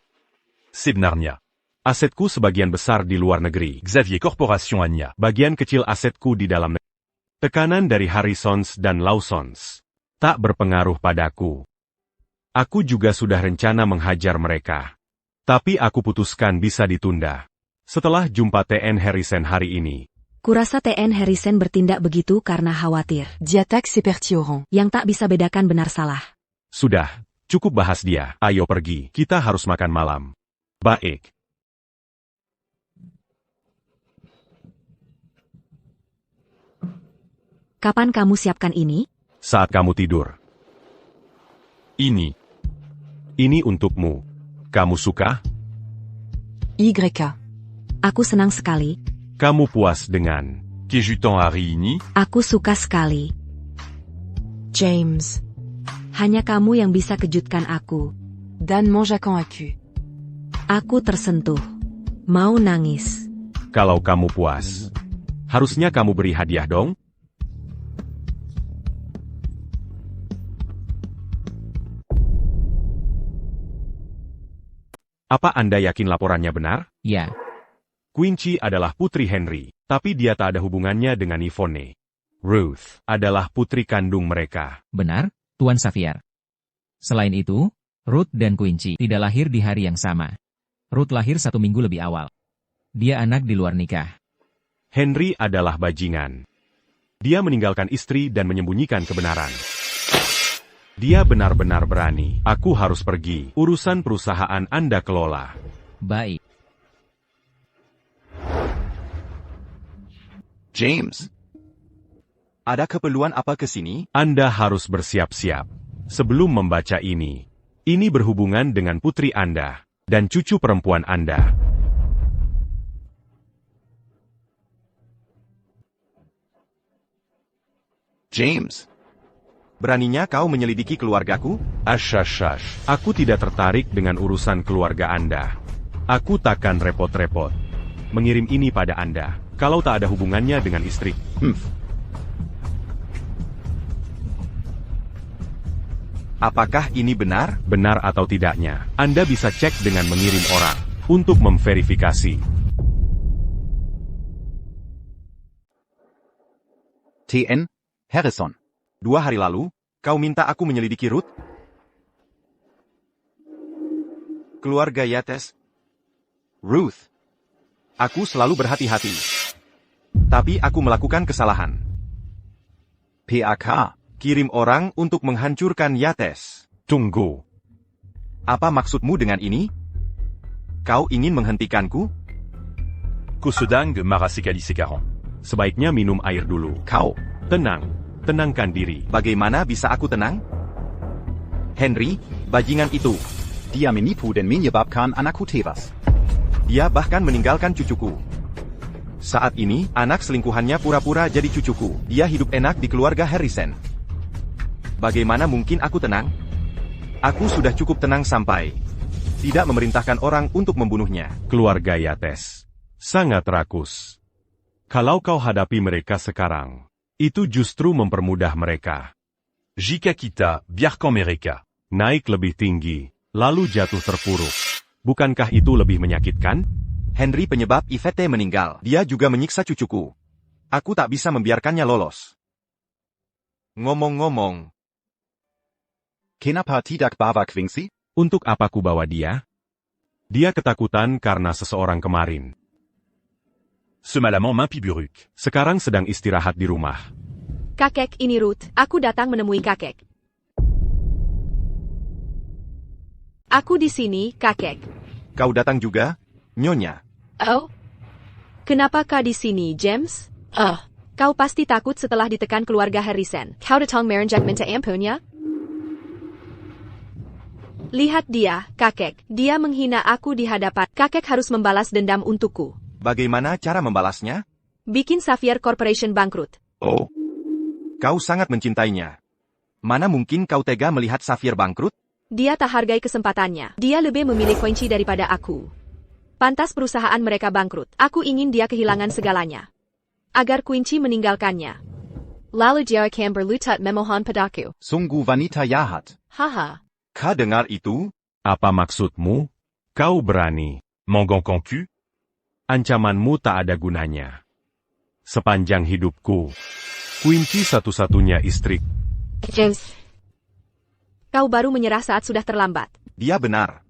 Sebnarnia. Asetku sebagian besar di luar negeri. Xavier Corporation Anya. Bagian kecil asetku di dalam negeri. Tekanan dari Harrisons dan Lawsons tak berpengaruh padaku. Aku juga sudah rencana menghajar mereka. Tapi aku putuskan bisa ditunda. Setelah jumpa TN Harrison hari ini. Kurasa TN Harrison bertindak begitu karena khawatir. Diatak Sepertioran. Yang tak bisa bedakan benar salah. Sudah, cukup bahas dia. Ayo pergi, kita harus makan malam. Baik. Kapan kamu siapkan ini? Saat kamu tidur. Ini untukmu. Kamu suka? YK. Aku senang sekali. Kamu puas dengan Kejutan hari ini? Aku suka sekali. James. Hanya kamu yang bisa kejutkan aku. Dan Manjakan aku. Aku tersentuh. Mau nangis. Kalau kamu puas, harusnya kamu beri hadiah dong? Apa Anda yakin laporannya benar? Ya. Quincy adalah putri Henry, tapi dia tak ada hubungannya dengan Yvonne. Ruth adalah putri kandung mereka. Benar, Tuan Xavier. Selain itu, Ruth dan Quincy tidak lahir di hari yang sama. Ruth lahir 1 minggu lebih awal. Dia anak di luar nikah. Henry adalah bajingan. Dia meninggalkan istri dan menyembunyikan kebenaran. Dia benar-benar berani. Aku harus pergi. Urusan perusahaan Anda kelola. Baik. James. Ada keperluan apa ke sini? Anda harus bersiap-siap. Sebelum membaca ini berhubungan dengan putri Anda dan cucu perempuan Anda. James. Beraninya kau menyelidiki keluargaku? Ashash. Aku tidak tertarik dengan urusan keluarga Anda. Aku takkan repot-repot mengirim ini pada Anda kalau tak ada hubungannya dengan istri. Apakah ini benar? Benar atau tidaknya, Anda bisa cek dengan mengirim orang untuk memverifikasi. TN Harrison. 2 hari lalu, kau minta aku menyelidiki Ruth? Keluarga Yates. Ruth. Aku selalu berhati-hati. Tapi aku melakukan kesalahan. PAK. Kirim orang untuk menghancurkan Yates. Tunggu. Apa maksudmu dengan ini? Kau ingin menghentikanku? Kusudang Marasekali Sekaran. Sebaiknya minum air dulu. Kau. Tenangkan diri. Bagaimana bisa aku tenang? Henry, bajingan itu. Dia menipu dan menyebabkan anakku tewas. Dia bahkan meninggalkan cucuku. Saat ini, anak selingkuhannya pura-pura jadi cucuku. Dia hidup enak di keluarga Harrison. Bagaimana mungkin aku tenang? Aku sudah cukup tenang sampai tidak memerintahkan orang untuk membunuhnya. Keluarga Yates sangat rakus. Kalau kau hadapi mereka sekarang, itu justru mempermudah mereka. Jika kita biarkan mereka naik lebih tinggi, lalu jatuh terpuruk. Bukankah itu lebih menyakitkan? Henry penyebab Yvette meninggal. Dia juga menyiksa cucuku. Aku tak bisa membiarkannya lolos. Ngomong-ngomong, Kenapa tidak bawa Quincy? Untuk apa ku bawa dia? Dia ketakutan karena seseorang kemarin. Semalaman mimpi buruk. Sekarang sedang istirahat di rumah. Kakek, ini Ruth. Aku datang menemui kakek. Aku di sini, kakek. Kau datang juga, Nyonya? Oh? Kenapa kau di sini, James? Kau pasti takut setelah ditekan keluarga Harrison. Kau datang merenjak minta ampunnya? Lihat dia, kakek. Dia menghina aku di hadapan. Kakek harus membalas dendam untukku. Bagaimana cara membalasnya? Bikin Sapphire Corporation bangkrut. Oh. Kau sangat mencintainya. Mana mungkin kau tega melihat Sapphire bangkrut? Dia tak hargai kesempatannya. Dia lebih memilih Quincy daripada aku. Pantas perusahaan mereka bangkrut. Aku ingin dia kehilangan segalanya. Agar Quincy meninggalkannya. Lalu dia akan berlutut memohon padaku. Sungguh wanita jahat. Haha. Kau dengar itu? Apa maksudmu? Kau berani. Mon concu? Ancamanmu tak ada gunanya. Sepanjang hidupku. Quincy satu-satunya istri. James. Kau baru menyerah saat sudah terlambat. Dia benar.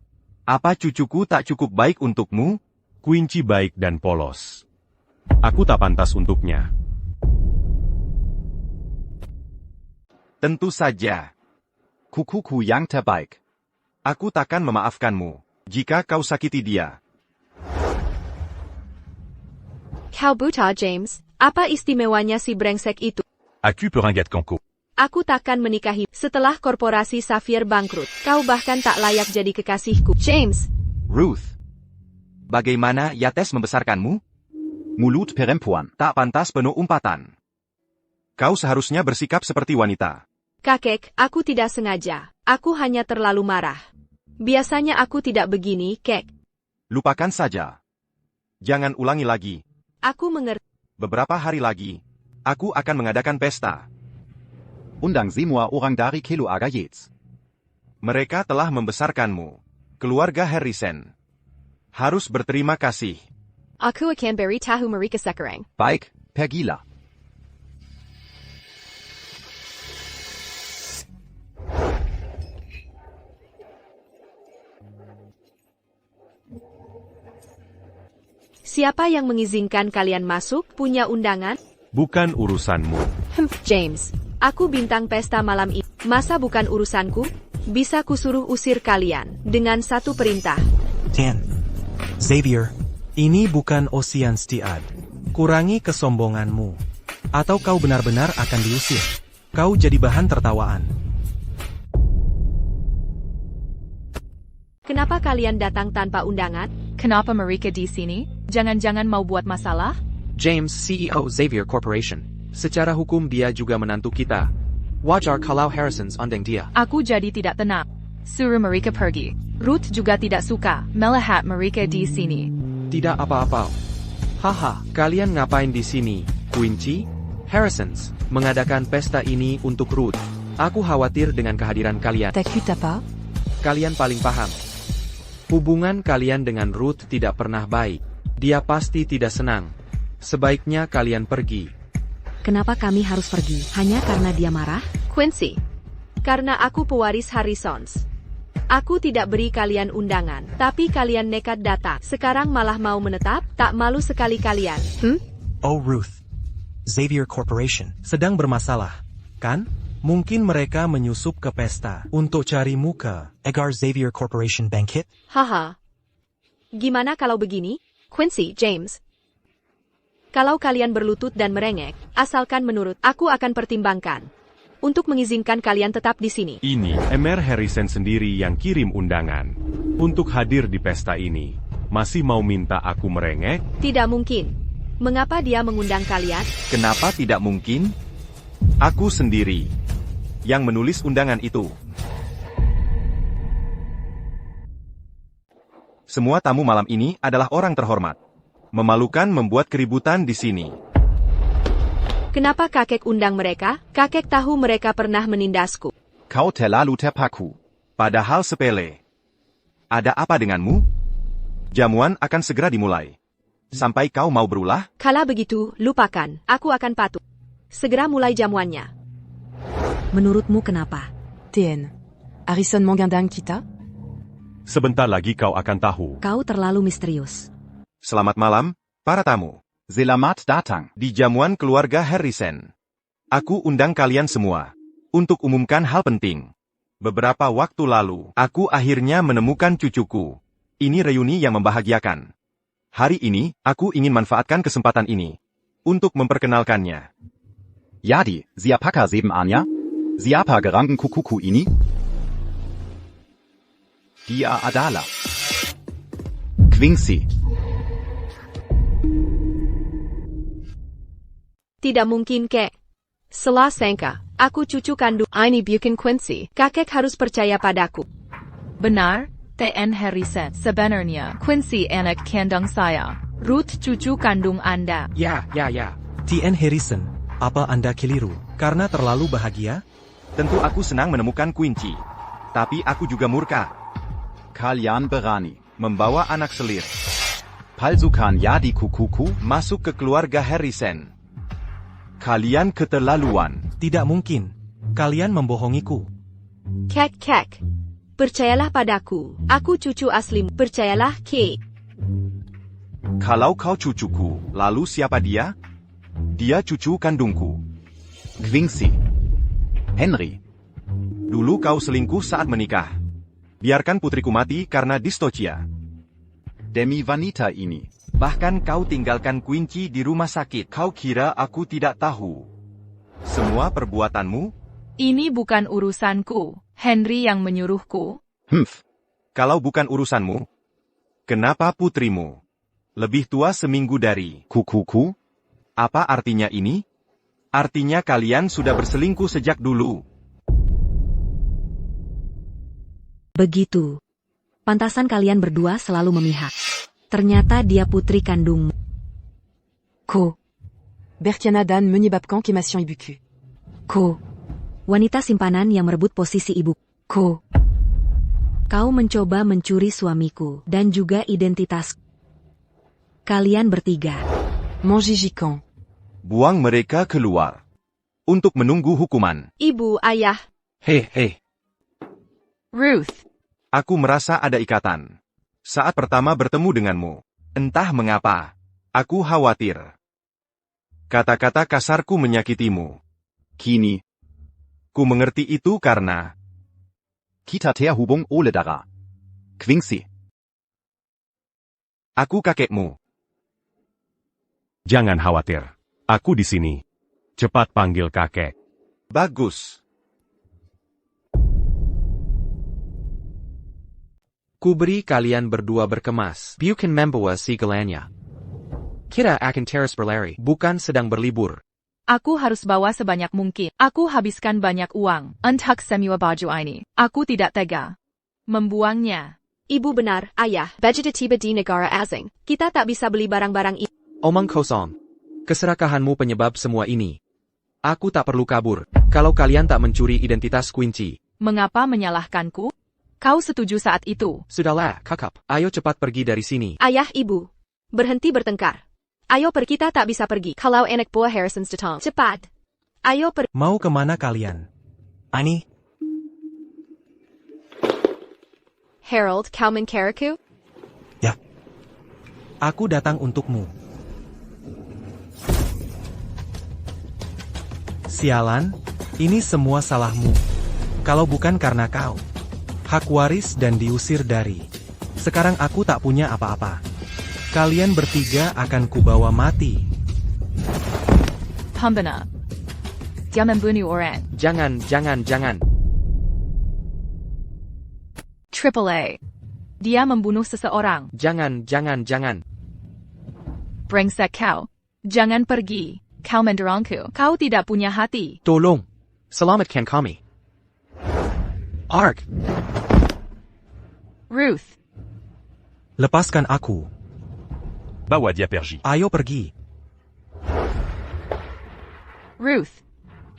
Apa cucuku tak cukup baik untukmu? Quincy baik dan polos. Aku tak pantas untuknya. Tentu saja. Kukuku yang terbaik. Aku takkan memaafkanmu jika kau sakiti dia. Kau buta, James. Apa istimewanya si brengsek itu? Aku peringat kanku. Aku takkan menikahi setelah korporasi Sapphire bangkrut. Kau bahkan tak layak jadi kekasihku. James. Ruth. Bagaimana Yates membesarkanmu? Mulut perempuan. Tak pantas penuh umpatan. Kau seharusnya bersikap seperti wanita. Kakek, aku tidak sengaja. Aku hanya terlalu marah. Biasanya aku tidak begini, Kek. Lupakan saja. Jangan ulangi lagi. Aku mengerti. Beberapa hari lagi, aku akan mengadakan pesta. Undang semua orang dari keluarga Yates. Mereka telah membesarkanmu. Keluarga Harrison harus berterima kasih. Aku akan beri tahu mereka sekarang. Baik, pergilah. Siapa yang mengizinkan kalian masuk? Punya undangan? Bukan urusanmu. James. Aku bintang pesta malam ini. Masa bukan urusanku? Bisa kusuruh usir kalian dengan satu perintah. Dan. Xavier. Ini bukan Oceanstiad. Kurangi kesombonganmu. Atau kau benar-benar akan diusir. Kau jadi bahan tertawaan. Kenapa kalian datang tanpa undangan? Kenapa mereka di sini? Jangan-jangan mau buat masalah? James, CEO Xavier Corporation. Secara hukum dia juga menantu kita. Wajar kalau Harrison's undang dia. Aku jadi tidak tenang. Suruh mereka pergi. Ruth juga tidak suka melihat mereka di sini. Tidak apa-apa. Haha, kalian ngapain di sini, Quincy? Harrison's mengadakan pesta ini untuk Ruth. Aku khawatir dengan kehadiran kalian. T'as pas? Kalian paling paham. Hubungan kalian dengan Ruth tidak pernah baik. Dia pasti tidak senang. Sebaiknya kalian pergi. Kenapa kami harus pergi? Hanya karena dia marah? Quincy. Karena aku pewaris Harrison's. Aku tidak beri kalian undangan, tapi kalian nekat datang. Sekarang malah mau menetap? Tak malu sekali kalian. Oh Ruth. Xavier Corporation sedang bermasalah, kan? Mungkin mereka menyusup ke pesta untuk cari muka. Agar Xavier Corporation bangkit? Haha. Gimana kalau begini? Quincy, James. Kalau kalian berlutut dan merengek, asalkan menurut, aku akan pertimbangkan untuk mengizinkan kalian tetap di sini. Ini, Emer Harrison sendiri yang kirim undangan untuk hadir di pesta ini. Masih mau minta aku merengek? Tidak mungkin. Mengapa dia mengundang kalian? Kenapa tidak mungkin? Aku sendiri yang menulis undangan itu. Semua tamu malam ini adalah orang terhormat. Memalukan membuat keributan di sini. Kenapa kakek undang mereka? Kakek tahu mereka pernah menindasku. Kau terlalu terpaku. Padahal sepele. Ada apa denganmu? Jamuan akan segera dimulai. Sampai kau mau berulah? Kalau begitu, lupakan. Aku akan patuh. Segera mulai jamuannya. Menurutmu kenapa? TN. Harrison mengundang kita? Sebentar lagi kau akan tahu. Kau terlalu misterius. Selamat malam, para tamu. Selamat datang di jamuan keluarga Harrison. Aku undang kalian semua untuk umumkan hal penting. Beberapa waktu lalu, aku akhirnya menemukan cucuku. Ini reuni yang membahagiakan. Hari ini, aku ingin manfaatkan kesempatan ini untuk memperkenalkannya. Jadi, siapakah sebenarnya? Siapa gerangan kukuku ini? Dia adalah Quincy. Tidak mungkin, Kek. Salah sangka, aku cucu kandung. Ini bukan Quincy. Kakek harus percaya padaku. Benar? T.N. Harrison. Sebenarnya, Quincy anak kandung saya. Ruth cucu kandung Anda. Ya. T.N. Harrison, apa Anda keliru? Karena terlalu bahagia? Tentu aku senang menemukan Quincy. Tapi aku juga murka. Kalian berani Membawa anak selir. palsukan jadi kukuku? Masuk ke keluarga Harrison. Kalian keterlaluan. Tidak mungkin. Kalian membohongiku. Kek. Percayalah padaku. Aku cucu aslimu. Percayalah, Kek. Kalau kau cucuku, lalu siapa dia? Dia cucu kandungku. Quincy. Henry. Dulu kau selingkuh saat menikah. Biarkan putriku mati karena distocia. Demi wanita ini. Bahkan kau tinggalkan Quincy di rumah sakit. Kau kira aku tidak tahu? Semua perbuatanmu? Ini bukan urusanku. Henry yang menyuruhku. Kalau bukan urusanmu, kenapa putrimu lebih tua seminggu dari kukuku? Apa artinya ini? Artinya kalian sudah berselingkuh sejak dulu. Begitu. Pantasan kalian berdua selalu memihak. Ternyata dia putri kandungmu. Ko. Bertiana Dan menyebabkan kematian ibuku. Ko. Wanita simpanan yang merebut posisi ibu. Ko. Kau mencoba mencuri suamiku dan juga identitasku. Kalian bertiga. Manjijikan. Buang mereka keluar. Untuk menunggu hukuman. Ibu, ayah. Hei. Ruth. Aku merasa ada ikatan. Saat pertama bertemu denganmu. Entah mengapa. Aku khawatir. Kata-kata kasarku menyakitimu. Kini. Ku mengerti itu karena kita terhubung oleh darah. Quincy. Aku kakekmu. Jangan khawatir. Aku di sini. Cepat panggil kakek. Bagus. Kuberi kalian berdua berkemas. Bukan membawa segalanya. Kita akan terus berlari. Bukan sedang berlibur. Aku harus bawa sebanyak mungkin. Aku habiskan banyak uang untuk semua baju ini. Aku tidak tega membuangnya. Ibu benar, ayah. Budget tiba di negara asing. Kita tak bisa beli barang-barang ini. Omong kosong. Keserakahanmu penyebab semua ini. Aku tak perlu kabur. Kalau kalian tak mencuri identitas Quincy. Mengapa menyalahkanku? Kau setuju saat itu. Sudahlah, kakak. Ayo cepat pergi dari sini. Ayah, ibu. Berhenti bertengkar. Ayo pergi, kita tak bisa pergi. Kalau anak buah Harrison's datang. Cepat. Ayo pergi. Mau kemana kalian? Ani? Harold, kau mencariku? Ya. Aku datang untukmu. Sialan, ini semua salahmu. Kalau bukan karena kau. Hak waris dan diusir dari. Sekarang aku tak punya apa-apa. Kalian bertiga akan kubawa mati. Pembina. Dia membunuh orang. Jangan. Triple A. Dia membunuh seseorang. Jangan. Brengsek kau. Jangan pergi. Kau mendorongku. Kau tidak punya hati. Tolong. Selamatkan kami. Ark. Ruth. Lepaskan aku. Bawa dia pergi. Ayo pergi. Ruth.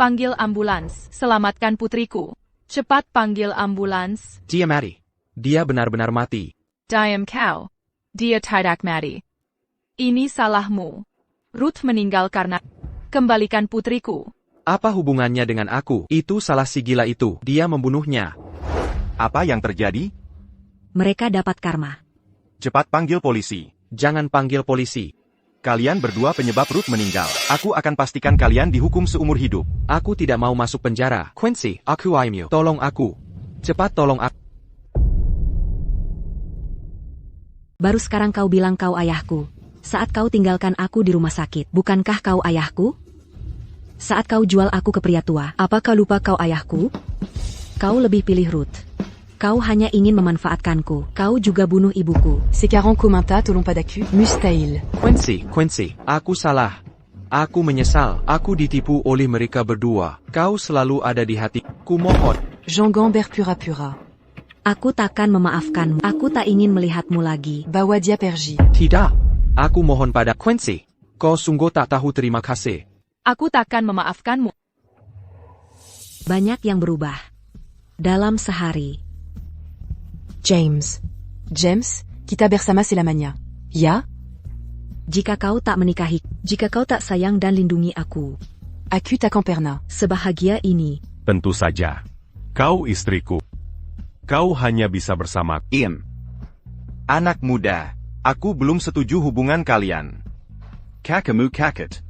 Panggil ambulans. Selamatkan putriku. Cepat panggil ambulans. Dia mati. Dia benar-benar mati. Diam kau. Dia tidak mati. Ini salahmu. Ruth meninggal karena... Kembalikan putriku. Apa hubungannya dengan aku? Itu salah si gila itu. Dia membunuhnya. Apa yang terjadi? Mereka dapat karma. Cepat panggil polisi. Jangan panggil polisi. Kalian berdua penyebab Ruth meninggal. Aku akan pastikan kalian dihukum seumur hidup. Aku tidak mau masuk penjara. Quincy, aku aimu. Tolong aku. Cepat tolong aku. Baru sekarang kau bilang kau ayahku. Saat kau tinggalkan aku di rumah sakit, bukankah kau ayahku? Saat kau jual aku ke pria tua, apa kau lupa kau ayahku? Kau lebih pilih Ruth. Kau hanya ingin memanfaatkanku. Kau juga bunuh ibuku. Ces 40 commentats t'auront pas d'accu. Mustahil. Quincy, aku salah. Aku menyesal. Aku ditipu oleh mereka berdua. Kau selalu ada di hatiku. Mohon. Jean Gambert pura. Aku takkan memaafkanmu. Aku tak ingin melihatmu lagi. Bawadia Perji. Tidak. Aku mohon pada Quincy. Kau sungguh tak tahu terima kasih. Aku takkan memaafkanmu. Banyak yang berubah. Dalam sehari. James. James, kita bersama selamanya. Ya? Jika kau tak menikahi, jika kau tak sayang dan lindungi aku. Aku takkan pernah. Sebahagia ini. Tentu saja. Kau istriku. Kau hanya bisa bersama. Ian. Anak muda, aku belum setuju hubungan kalian. Kakamu kaket.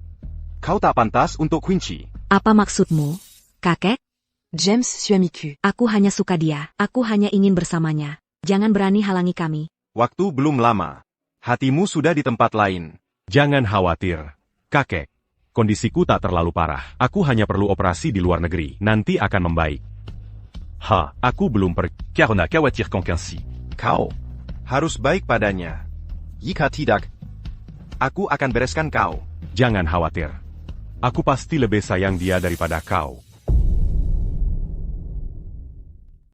Kau tak pantas untuk Quincy. Apa maksudmu, kakek? James suamiku. Aku hanya suka dia. Aku hanya ingin bersamanya. Jangan berani halangi kami. Waktu belum lama. Hatimu sudah di tempat lain. Jangan khawatir, kakek. Kondisiku tak terlalu parah. Aku hanya perlu operasi di luar negeri. Nanti akan membaik. Aku belum pergi. Car on a khawatir qu'en Quincy. Kau harus baik padanya. Jika tidak, aku akan bereskan kau. Jangan khawatir. Aku pasti lebih sayang dia daripada kau.